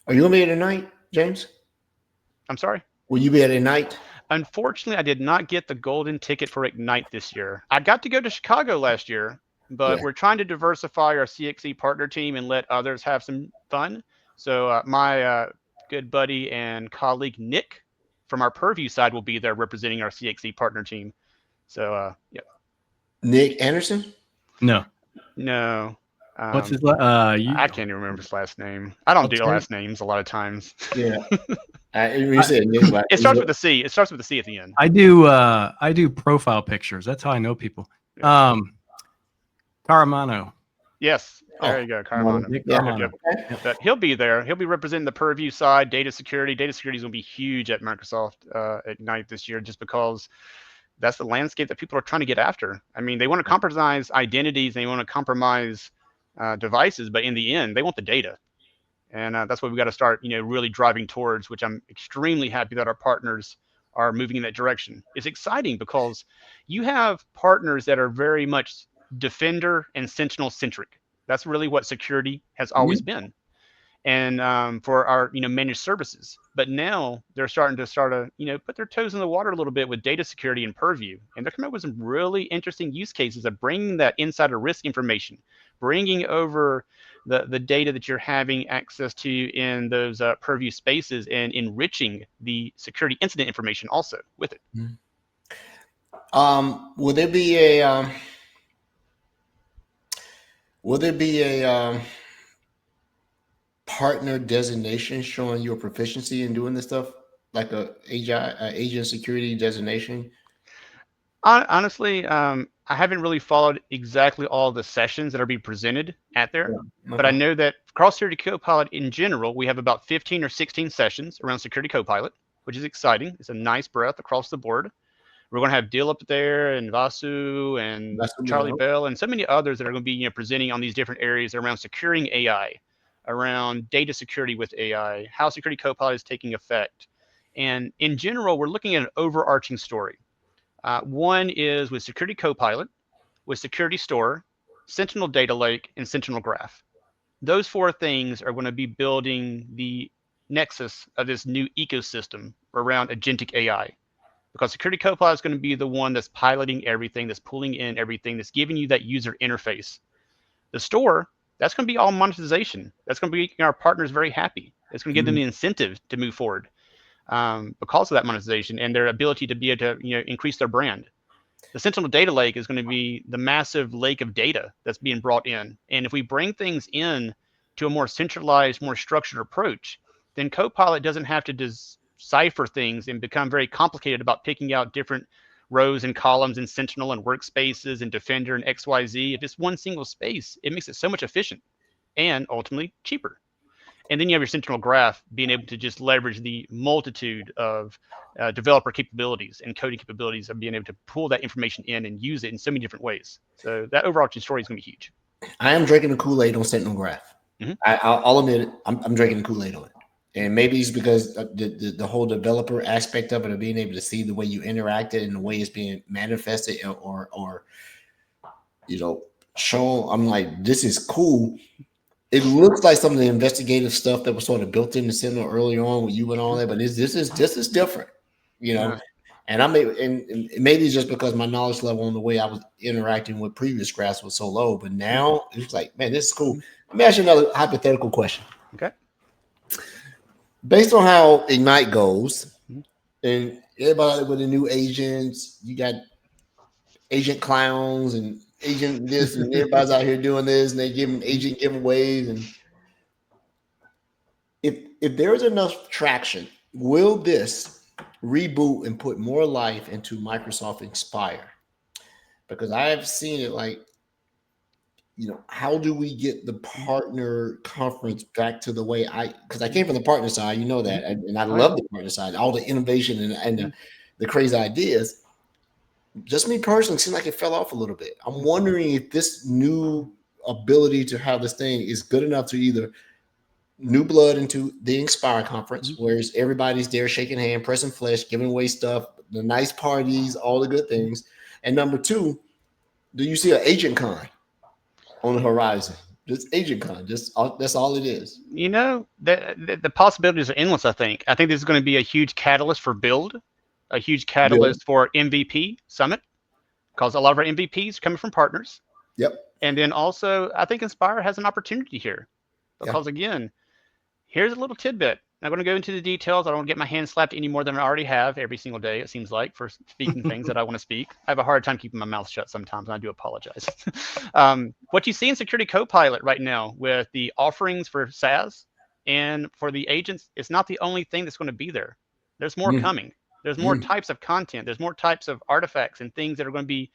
Speaker 1: Are you going to be here tonight, James?
Speaker 4: I'm sorry?
Speaker 1: Will you be at Ignite?
Speaker 4: Unfortunately, I did not get the golden ticket for Ignite this year. I got to go to Chicago last year, but we're trying to diversify our CXE partner team and let others have some fun. So my good buddy and colleague Nick from our Purview side will be there representing our CXE partner team. So yeah.
Speaker 1: Nick Anderson?
Speaker 2: No.
Speaker 4: What's
Speaker 2: his?
Speaker 4: I can't even remember his last name. I don't do last names a lot of times.
Speaker 1: Yeah. You said Nick,
Speaker 4: it starts with a C. It starts with a C at the end.
Speaker 2: I do profile pictures. That's how I know people.
Speaker 4: Yeah.
Speaker 2: Caramano.
Speaker 4: Yes. There you go, Caramano.
Speaker 2: Nick Caramano.
Speaker 4: But he'll be there. He'll be representing the Purview side, data security. Data security is going to be huge at Microsoft Ignite this year, just because that's the landscape that people are trying to get after. I mean, they want to compromise identities, they want to compromise devices, but in the end, they want the data. And that's what we got to start, really driving towards, which I'm extremely happy that our partners are moving in that direction. It's exciting because you have partners that are very much Defender and Sentinel centric. That's really what security has always been. And for our, managed services. But now they're starting to put their toes in the water a little bit with data security and Purview. And they're coming up with some really interesting use cases of bringing that insider risk information, bringing over the data that you're having access to in those Purview spaces, and enriching the security incident information also with it.
Speaker 1: Will there be a partner designation showing your proficiency in doing this stuff, like a agent security designation?
Speaker 4: Honestly, I haven't really followed exactly all the sessions that are being presented at there, but I know that across Security Copilot in general, we have about 15 or 16 sessions around Security Copilot, which is exciting. It's a nice breadth across the board. We're going to have Dill up there, and Vasu, and Charlie Bell, and so many others that are going to be presenting on these different areas around securing AI, around data security with AI, how Security Copilot is taking effect. And in general, we're looking at an overarching story. One is with Security Copilot, with Security Store, Sentinel Data Lake, and Sentinel Graph. Those four things are going to be building the nexus of this new ecosystem around agentic AI. Because Security Copilot is going to be the one that's piloting everything, that's pulling in everything, that's giving you that user interface. The store, that's going to be all monetization. That's going to be making our partners very happy. It's going to give them the incentive to move forward because of that monetization and their ability to be able to increase their brand. The Sentinel Data Lake is going to be the massive lake of data that's being brought in. And if we bring things in to a more centralized, more structured approach, then Copilot doesn't have to decipher things and become very complicated about picking out different rows and columns in Sentinel and workspaces and Defender and XYZ. If it's one single space, it makes it so much efficient and ultimately cheaper. And then you have your Sentinel Graph being able to just leverage the multitude of developer capabilities and coding capabilities of being able to pull that information in and use it in so many different ways. So that overarching story is going to be huge.
Speaker 1: I am drinking the Kool-Aid on Sentinel Graph. I'll admit it. I'm drinking the Kool-Aid on it. And maybe it's because the whole developer aspect of it, of being able to see the way you interacted and the way it's being manifested or shown. I'm like, this is cool. It looks like some of the investigative stuff that was sort of built in the Sentinel earlier on with you and all that, but this is different, And and maybe it's just because my knowledge level on the way I was interacting with previous graphs was so low, but now it's like, man, this is cool. Let me ask you another hypothetical question.
Speaker 4: Okay.
Speaker 1: Based on how Ignite goes, and everybody with the new agents, you got agent clowns and agent this, and everybody's out here doing this, and they give them agent giveaways. And if there is enough traction, will this reboot and put more life into Microsoft Inspire? Because I have seen it like, how do we get the partner conference back to the way because I came from the partner side, that, and I love the partner side, all the innovation and the crazy ideas. Just me personally, it seems like it fell off a little bit. I'm wondering if this new ability to have this thing is good enough to either new blood into the Inspire conference, where everybody's there shaking hand, pressing flesh, giving away stuff, the nice parties, all the good things. And number two, do you see an agent con on the horizon? Just agent con, that's all it is.
Speaker 4: The possibilities are endless. I think this is going to be a huge catalyst for build, a huge catalyst for MVP Summit, because a lot of our MVPs are coming from partners.
Speaker 1: Yep.
Speaker 4: And then also, I think Inspire has an opportunity here, because again, here's a little tidbit. I'm going to go into the details. I don't want to get my hand slapped any more than I already have every single day, it seems like, for speaking things that I want to speak. I have a hard time keeping my mouth shut sometimes, and I do apologize. What you see in Security Copilot right now with the offerings for SaaS and for the agents, it's not the only thing that's going to be there. There's more coming. There's more types of content. There's more types of artifacts and things that are going to be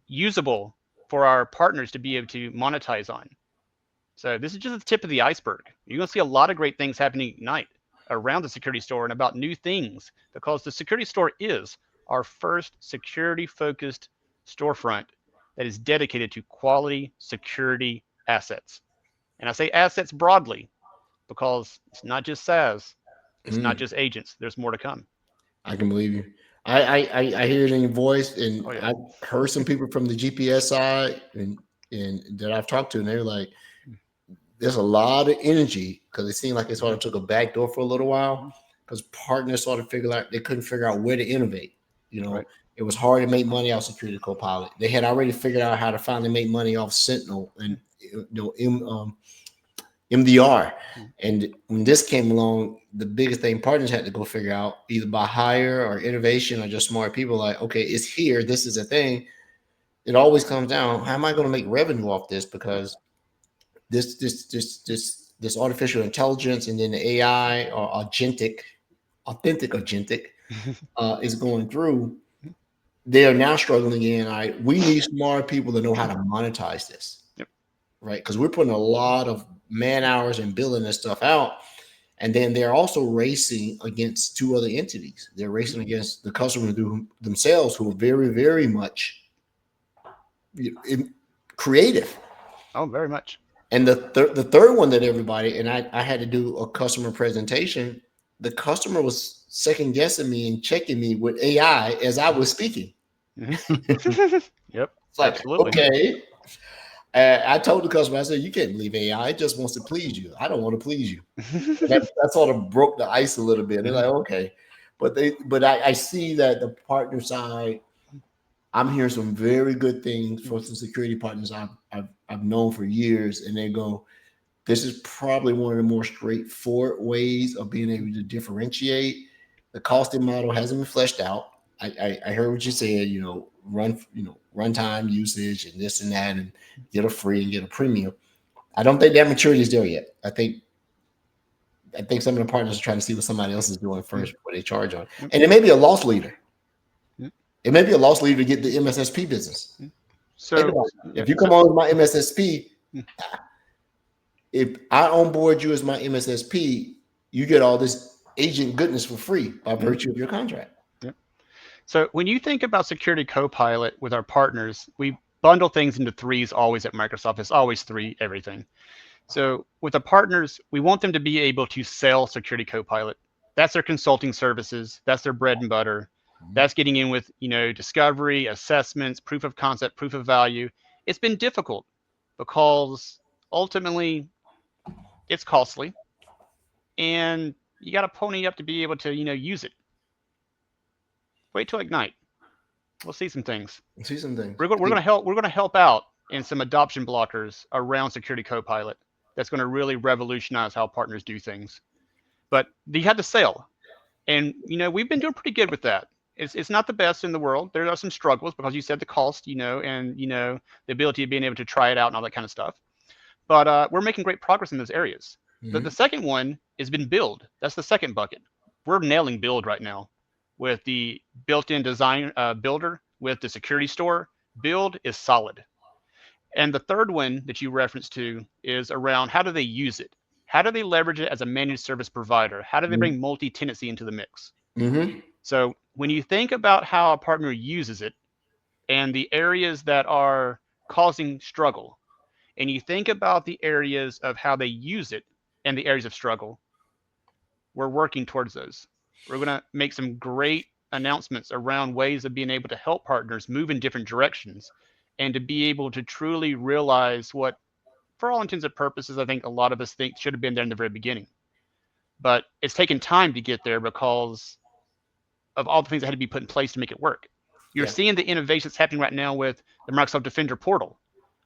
Speaker 4: usable for our partners to be able to monetize on. So this is just the tip of the iceberg. You're going to see a lot of great things happening tonight around the security store and about new things, because the security store is our first security-focused storefront that is dedicated to quality security assets. And I say assets broadly because it's not just SaaS, it's not just agents. There's more to come.
Speaker 1: I can believe you. I hear it in your voice, and I've heard some people from the GPS side and that I've talked to, and they're like, there's a lot of energy, because it seemed like it sort of took a back door for a little while, because partners sort of figured out they couldn't figure out where to innovate. It was hard to make money off Security Copilot. They had already figured out how to finally make money off Sentinel and MDR. And when this came along, the biggest thing partners had to go figure out, either by hire or innovation or just smart people, like, okay, it's here. This is a thing. It always comes down, how am I going to make revenue off this? Because this artificial intelligence and then the AI or authentic agentic is going through. They are now struggling again. We need smart people to know how to monetize this, right? Because we're putting a lot of man hours and building this stuff out, and then they're also racing against two other entities. They're racing against the customers themselves, who are very, very much creative.
Speaker 4: Oh, very much.
Speaker 1: And the third one that everybody, and I had to do a customer presentation. The customer was second guessing me and checking me with AI as I was speaking.
Speaker 4: Yep.
Speaker 1: It's like,
Speaker 4: absolutely.
Speaker 1: Okay. I told the customer, I said, you can't believe AI. It just wants to please you. I don't want to please you. that sort of broke the ice a little bit. They're like, okay. But I see that the partner side, I'm hearing some very good things from some security partners I've known for years, and they go, this is probably one of the more straightforward ways of being able to differentiate. The costing model hasn't been fleshed out. I heard what you said, runtime usage and this and that, and get a free and get a premium. I don't think that maturity is there yet. I think some of the partners are trying to see what somebody else is doing first before they charge on. And it may be a loss leader. It may be a loss leader to get the MSSP business. So if you come on with my MSSP, if I onboard you as my MSSP, you get all this agent goodness for free by virtue of your contract.
Speaker 4: So when you think about Security Copilot with our partners, we bundle things into threes always at Microsoft. It's always three, everything. So with the partners, we want them to be able to sell Security Copilot. That's their consulting services. That's their bread and butter. That's getting in with, discovery, assessments, proof of concept, proof of value. It's been difficult because ultimately it's costly, and you got to pony up to be able to, use it. Wait till Ignite. We'll see some things. We're going to help out in some adoption blockers around Security Copilot. That's going to really revolutionize how partners do things. But you had to sell, and we've been doing pretty good with that. It's not the best in the world. There are some struggles because you said the cost, and the ability of being able to try it out and all that kind of stuff. But we're making great progress in those areas. The second one has been build. That's the second bucket. We're nailing build right now with the built-in design builder, with the security store. Build is solid. And the third one that you referenced to is around how do they use it? How do they leverage it as a managed service provider? How do they bring multi-tenancy into the mix? So when you think about how a partner uses it and the areas that are causing struggle, and you think about the areas of how they use it and the areas of struggle, we're working towards those. We're going to make some great announcemements around ways of being able to help partners move in different directions and to be able to truly realize what, for all intents and purposes, I think a lot of us think should have been there in the very beginning. But it's taken time to get there because of all the things that had to be put in place to make it work. You're seeing the innovation that's happening right now with the Microsoft Defender portal.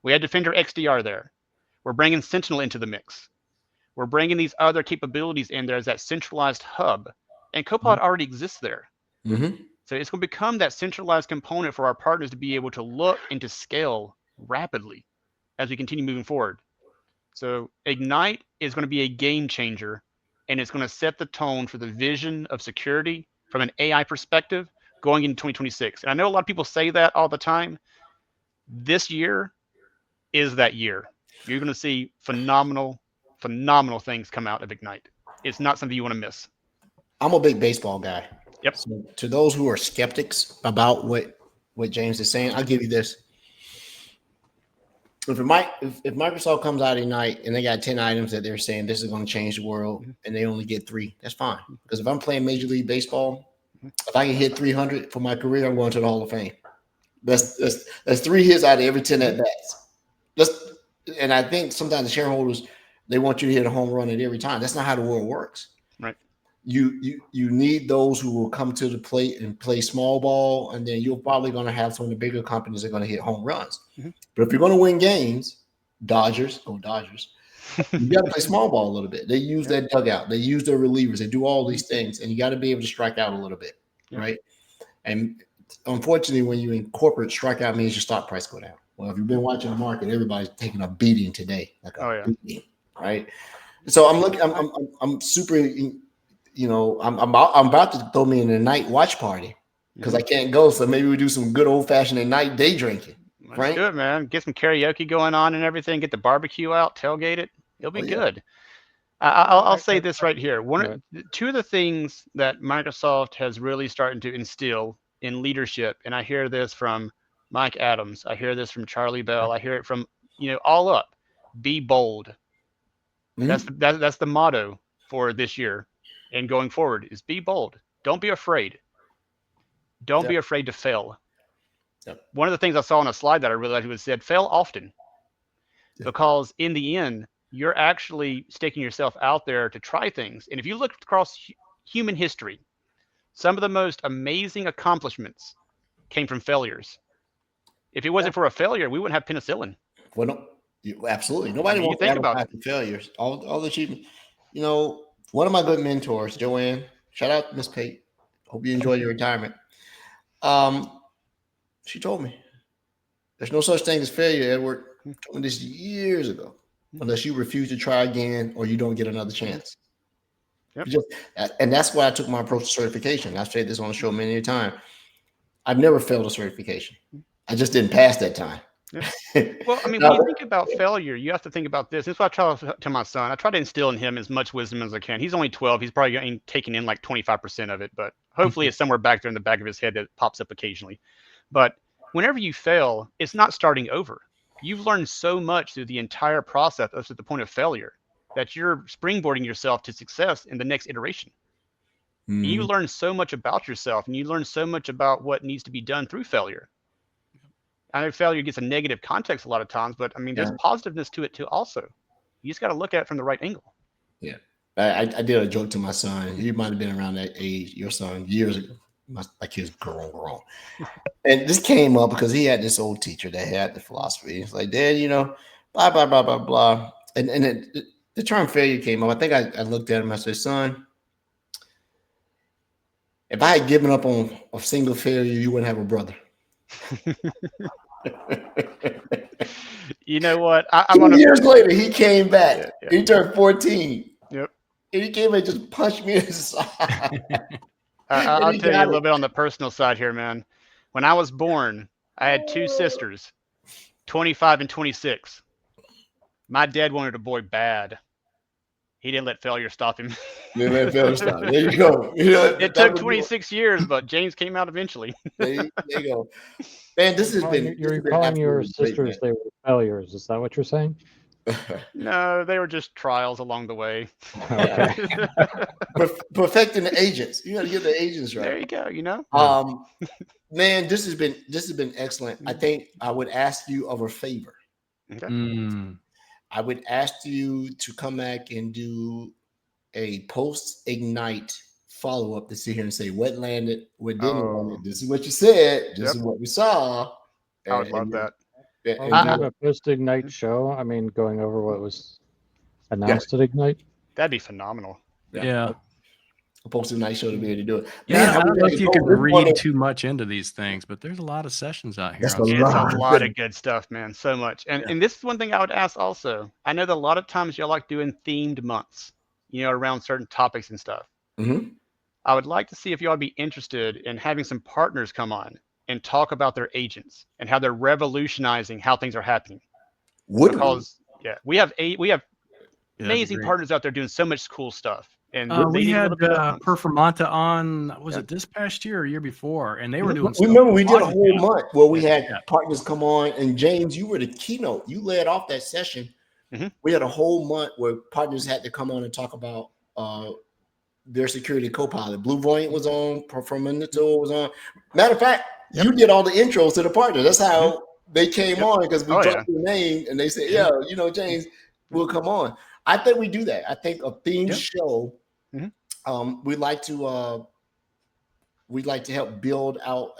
Speaker 4: We had Defender XDR there. We're bringing Sentinel into the mix. We're bringing these other capabilities in there as that centralized hub. And Copilot already exists there. So it's going to become that centralized component for our partners to be able to look and to scale rapidly as we continue moving forward. So Ignite is going to be a game changer, and it's going to set the tone for the vision of security from an AI perspective going into 2026. And I know a lot of people say that all the time. This year is that year. You're going to see phenomenal things come out of Ignite. It's not something you want to miss.
Speaker 1: I'm a big baseball guy.
Speaker 4: Yep.
Speaker 1: So to those who are skeptics about what James is saying, I'll give you this. If Microsoft comes out Ignite and they got 10 items that they're saying this is going to change the world, and they only get 3, that's fine. Because if I'm playing Major League Baseball, if I can hit 300 for my career, I'm going to the Hall of Fame. That's 3 hits out of every 10 at bats. And I think sometimes the shareholders, they want you to hit a home run at every time. That's not how the world works.
Speaker 4: Right.
Speaker 1: You need those who will come to the plate and play small ball, and then you're probably going to have some of the bigger companies that are going to hit home runs. But if you're going to win games, Dodgers, you got to play small ball a little bit. They use that dugout. They use their relievers. They do all these things, and you got to be able to strike out a little bit, right? And unfortunately, when you in corporate, strikeout means your stock price go down. Well, if you've been watching the market, everybody's taking a beating today, beating, right? So I'm super, I'm about to throw me in a night watch party because I can't go. So maybe we do some good old fashioned night day drinking.
Speaker 4: That's good, man. Get some karaoke going on and everything. Get the barbecue out, tailgate it. It'll be good. I'll say this right here. Two of the things that Microsoft has really started to instill in leadership, and I hear this from Mike Adams, I hear this from Charlie Bell, I hear it from all up. Be bold. That's the motto for this year and going forward is be bold. Don't be afraid. Don't be afraid to fail. One of the things I saw on a slide that I really liked was said, fail often. Because in the end, you're actually sticking yourself out there to try things. And if you look across human history, some of the most amazing accomplishments came from failures. If it wasn't for a failure, we wouldn't have penicillin.
Speaker 1: Well, no, absolutely. Nobody wants to have about failures. All the achievements. One of my good mentors, Joanne, shout out to Miss Pate. Hope you enjoy your retirement. She told me there's no such thing as failure, Edward. Told me this years ago, unless you refuse to try again or you don't get another chance. And that's why I took my approach to certification. I've said this on the show many times. I've never failed a certification. I just didn't pass that time.
Speaker 4: Well, I mean, when you think about failure, you have to think about this. This is what I try to my son. I try to instill in him as much wisdom as I can. He's only 12. He's probably taking in like 25% of it, but hopefully it's somewhere back there in the back of his head that pops up occasionally. But whenever you fail, it's not starting over. You've learned so much through the entire process up to the point of failure that you're springboarding yourself to success in the next iteration. And you learn so much about yourself, and you learn so much about what needs to be done through failure. I know failure gets a negative context a lot of times, but I mean, there's positiveness to it too also. You just got to look at it from the right angle.
Speaker 1: Yeah. I did a joke to my son. He might have been around that age, your son, years ago. My kid's grown. And this came up because he had this old teacher that had the philosophy. He's like, Dad, blah, blah, blah, blah, blah. And the term failure came up. I think I looked at him. I said, son, If I had given up on a single failure, you wouldn't have a brother.
Speaker 4: You know what? I'm
Speaker 1: 2
Speaker 4: gonna.
Speaker 1: years later, he came back.
Speaker 4: Yeah, yeah.
Speaker 1: He turned 14.
Speaker 4: Yep.
Speaker 1: And he came and just punched me in the side.
Speaker 4: I'll
Speaker 1: he
Speaker 4: tell you
Speaker 1: got
Speaker 4: a little
Speaker 1: it.
Speaker 4: bit on the personal side here, man. When I was born, I had two sisters, 25 and 26. My dad wanted a boy bad. He didn't let failure stop him.
Speaker 1: There you go. You know,
Speaker 4: It
Speaker 1: that
Speaker 4: took
Speaker 1: was
Speaker 4: 26 years, but James came out eventually.
Speaker 1: there you go. Man, this has been
Speaker 3: You're calling your
Speaker 1: absolutely great,
Speaker 3: sisters they were failures. Is that what you're saying?
Speaker 1: man.
Speaker 4: No, they were just trials along the way.
Speaker 3: Okay.
Speaker 1: Perfecting the agents. You got to get the agents right.
Speaker 4: There you go. You know.
Speaker 1: Man, this has been excellent. I think I would ask you of a favor.
Speaker 4: Okay.
Speaker 1: I would ask you to come back and do a post-Ignite follow-up to sit here and say what landed, what didn't land. This is what you said. This is what we saw.
Speaker 4: I would love that.
Speaker 3: Well, we have a post-Ignite show. I mean, going over what was announced at Ignite.
Speaker 4: That'd be phenomenal.
Speaker 2: Yeah.
Speaker 1: A post-Ignite show to be able to do it.
Speaker 2: Yeah,
Speaker 1: Man,
Speaker 2: I don't know if you can
Speaker 1: this
Speaker 2: read
Speaker 1: one-
Speaker 2: too much into these things, but there's a lot of sessions out here.
Speaker 1: That's
Speaker 2: on
Speaker 1: a
Speaker 4: It's
Speaker 1: lot.
Speaker 4: a lot of good stuff, man. So much. And this is one thing I would ask also. I know that a lot of times y'all like doing themed months, you know, around certain topics and stuff.
Speaker 1: Mhm.
Speaker 4: I would like to see if y'all would be interested in having some partners come on and talk about their agents and how they're revolutionizing how things are happening. Because we have amazing partners out there doing so much cool stuff. And
Speaker 2: we had Performanta on, was it this past year or year before? And they were doing stuff.
Speaker 1: Remember, we did a whole month where we had partners come on, and James, you were the keynote. You led off that session. We had a whole month where partners had to come on and talk about their security Copilot. Blue Voyant was on, Performanta was on. Matter of fact, you did all the intros to the partners. That's how they came on, because we dropped your name and they said, yeah, you know, James will come on. I think we do that. I think a themed show. We'd like to help build out,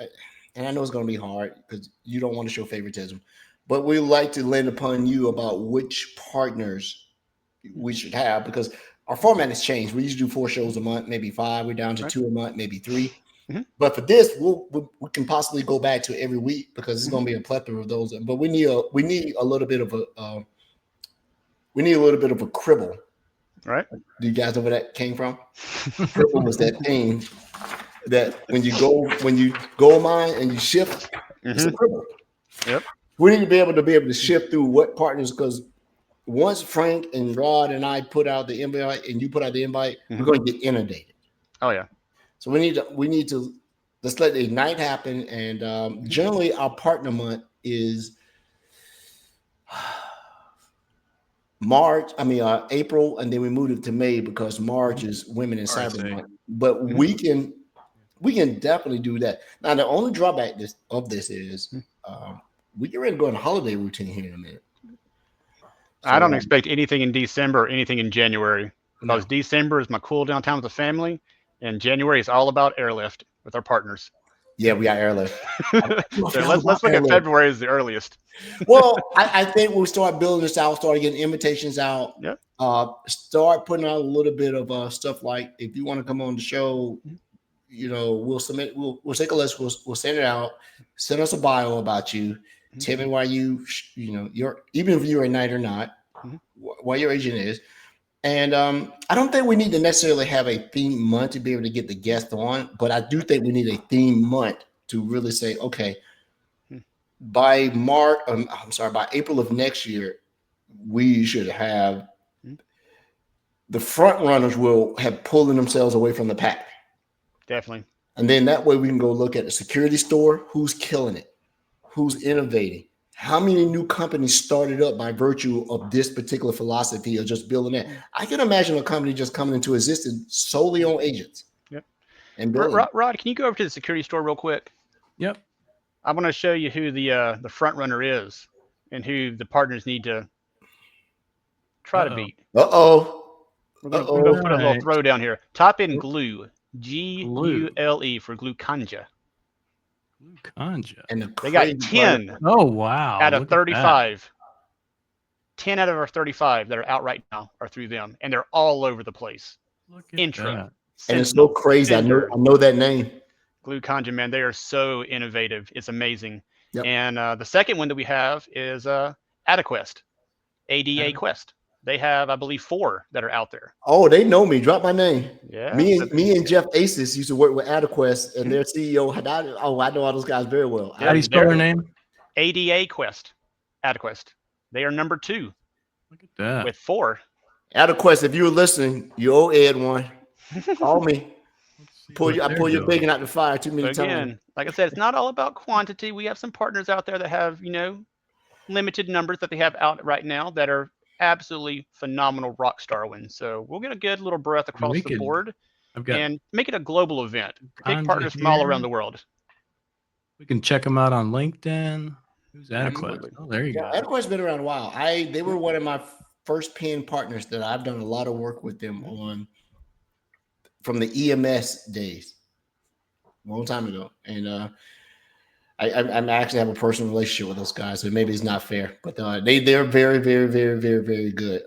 Speaker 1: and I know it's going to be hard because you don't want to show favoritism, but we like to land upon you about which partners we should have, because our format has changed. We used to do 4 shows a month, maybe 5. We're down to 2 a month, maybe 3. But for this, we can possibly go back to every week, because it's going to be a plethora of those. But we need a little bit of a cribble.
Speaker 4: Right?
Speaker 1: Do you guys know where that came from? Cribble was that thing that when you go mine and you shift, it's a cribble.
Speaker 4: Yep.
Speaker 1: We need to be able to shift through what partners, because once Frank and Rod and I put out the invite and you put out the invite, we're going to get inundated.
Speaker 4: Oh yeah.
Speaker 1: So we need to let's let the Ignite happen. And generally our partner month is April, and then we moved it to May because March is Women in Cyber Month. But we can definitely do that. Now, the only drawback of this is we get ready to go on a holiday routine here in a minute. So,
Speaker 4: I don't expect anything in December or anything in January, because December is my cool down time with the family, and January is all about airlift with our partners.
Speaker 1: Yeah, we got airlift.
Speaker 4: So let's look at February as the earliest.
Speaker 1: Well, I think we'll start building this out, start getting invitations out.
Speaker 4: Yep.
Speaker 1: Start putting out a little bit of stuff like, if you want to come on the show, you know, we'll submit. We'll take a list. We'll send it out. Send us a bio about you. Tell me why even if you're a Ignite or not, why your agent is. And I don't think we need to necessarily have a theme month to be able to get the guest on, but I do think we need a theme month to really say, okay, by April of next year, we should have the front runners will have pulling themselves away from the pack.
Speaker 4: Definitely.
Speaker 1: And then that way we can go look at the security store, who's killing it, who's innovating. How many new companies started up by virtue of this particular philosophy of just building that? I can imagine a company just coming into existence solely on agents.
Speaker 4: Yep.
Speaker 1: And
Speaker 4: Rod, can you go over to the security store real quick?
Speaker 2: Yep.
Speaker 4: I want to show you who the front runner is and who the partners need to try to beat. We're going to put a little throw down here. Type in glue, G-U-L-E for Glucanja.
Speaker 2: And
Speaker 4: they got 10.
Speaker 2: Oh, wow.
Speaker 4: Out of 35. 10 out of our 35 that are out right now are through them, and they're all over the place. Intro,
Speaker 1: And it's so crazy. I know that name.
Speaker 4: Glucongen, man, they are so innovative. It's amazing.
Speaker 1: Yep.
Speaker 4: And the second one that we have is AdaQuest, ADA Quest. They have, I believe, 4 that are out there.
Speaker 1: Oh, they know me. Drop my name.
Speaker 4: Yeah.
Speaker 1: Me and Jeff Aces used to work with AdaQuest, and their CEO. I know all those guys very well.
Speaker 2: How do you spell their name?
Speaker 4: ADA Quest, AdaQuest. They are number 2.
Speaker 2: Look at that.
Speaker 4: With 4.
Speaker 1: AdaQuest, if you were listening, you owe Ed one. Call me. I pull your bacon out the fire too many times.
Speaker 4: Like I said, it's not all about quantity. We have some partners out there that have, limited numbers that they have out right now that are absolutely phenomenal rock star wins. So we'll get a good little breath across the board and make it a global event. Take partners from all around the world.
Speaker 2: We can check them out on LinkedIn. Who's AdaQuest? Oh, there you go.
Speaker 1: AdaQuest's been around a while. They were one of my first pen partners that I've done a lot of work with them on from the EMS days, a long time ago. And I actually have a personal relationship with those guys, so maybe it's not fair, but they're very, very, very, very, very good.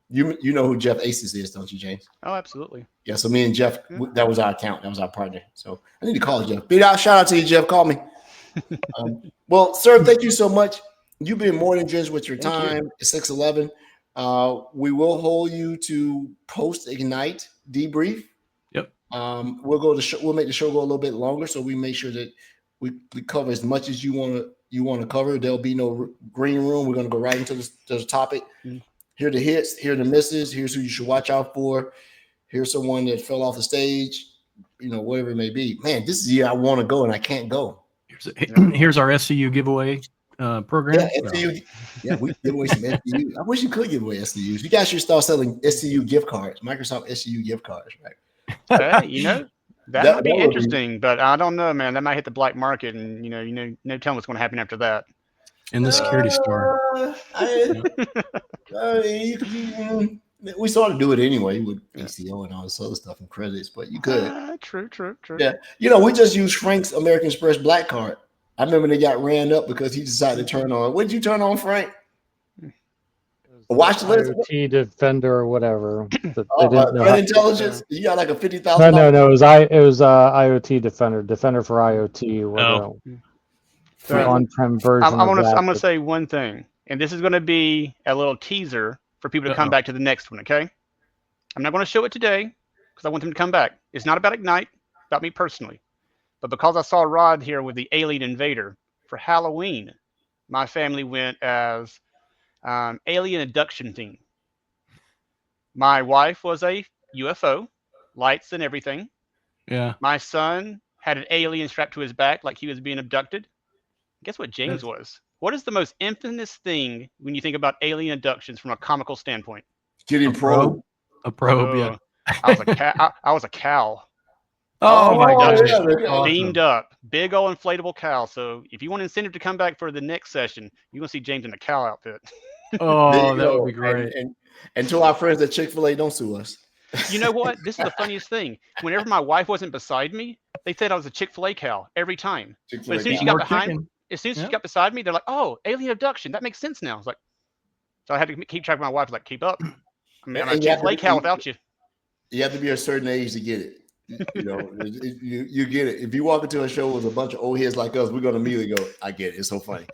Speaker 1: You know who Jeff Aces is, don't you, James?
Speaker 4: Oh, absolutely.
Speaker 1: Yeah. So me and Jeff, that was our account, that was our partner. So I need to call Jeff. Shout out to you, Jeff. Call me. Well, sir, thank you so much. You've been more than generous with your time. It's 6:11. We will hold you to post Ignite debrief.
Speaker 2: Yep.
Speaker 1: We'll make the show go a little bit longer, so we make sure that we cover as much as you want to cover. There'll be no green room. We're going to go right into the topic. Here are the hits. Here are the misses. Here's who you should watch out for. Here's someone that fell off the stage. Whatever it may be. Man, this is the year I want to go and I can't go.
Speaker 2: Here's our SCU giveaway program.
Speaker 1: Yeah, SCU. Yeah, we give away some SCU. I wish you could give away SCUs. You guys should start selling SCU gift cards, Microsoft SCU gift cards, right?
Speaker 4: That would be interesting, but I don't know, man. That might hit the black market, and no telling what's going to happen after that.
Speaker 2: In the security store.
Speaker 1: We sort of do it anyway with ACO and all this other stuff and credits, but you could.
Speaker 4: True.
Speaker 1: Yeah, we just used Frank's American Express Black Card. I remember they got ran up because he decided to turn on. What did you turn on, Frank? Watch list,
Speaker 3: IoT Defender or whatever.
Speaker 1: Threat intelligence. You got like a $50,000.
Speaker 3: No. It was IoT Defender for IoT. Or whatever. On-prem version.
Speaker 4: I'm going to say one thing, and this is going to be a little teaser for people to come back to the next one. Okay, I'm not going to show it today because I want them to come back. It's not about Ignite, about me personally, but because I saw Rod here with the Alien Invader for Halloween, my family went as alien abduction theme. My wife was a UFO, lights and everything.
Speaker 2: Yeah.
Speaker 4: My son had an alien strapped to his back like he was being abducted. Guess what James was? What is the most infamous thing when you think about alien abductions from a comical standpoint?
Speaker 1: Getting probe.
Speaker 2: A probe, yeah.
Speaker 4: I was a cow.
Speaker 2: Oh my gosh.
Speaker 4: Yeah, beamed up. Big old inflatable cow. So if you want incentive to come back for the next session, you're going to see James in a cow outfit.
Speaker 2: Oh, that would be great.
Speaker 1: And to our friends at Chick-fil-A, don't sue us.
Speaker 4: You know what? This is the funniest thing. Whenever my wife wasn't beside me, they said I was a Chick-fil-A cow every time. But as soon as she got beside me, they're like, "Oh, alien abduction. That makes sense now." I was like, so I had to keep track of my wife. Like, keep up. I mean, I'm a Chick-fil-A cow without you.
Speaker 1: You have to be a certain age to get it. You get it. If you walk into a show with a bunch of old heads like us, we're gonna immediately go, "I get it. It's so funny."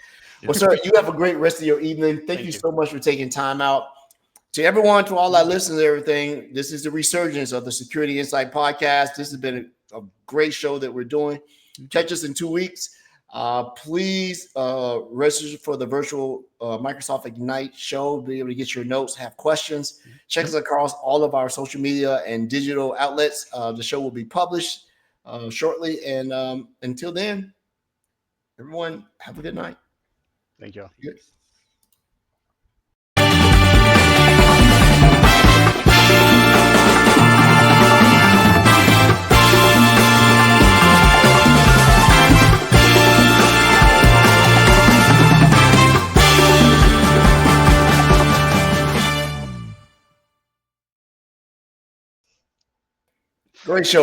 Speaker 1: Well, sir, you have a great rest of your evening. Thank you so much for taking time out. To everyone, to all our listeners and everything, this is the resurgence of the Security Insight Podcast. This has been a great show that we're doing. Catch us in 2 weeks. Please register for the virtual Microsoft Ignite show. Be able to get your notes, have questions. Check us across all of our social media and digital outlets. The show will be published shortly. And until then, everyone, have a good night.
Speaker 4: Thank you.
Speaker 1: Good. Great show.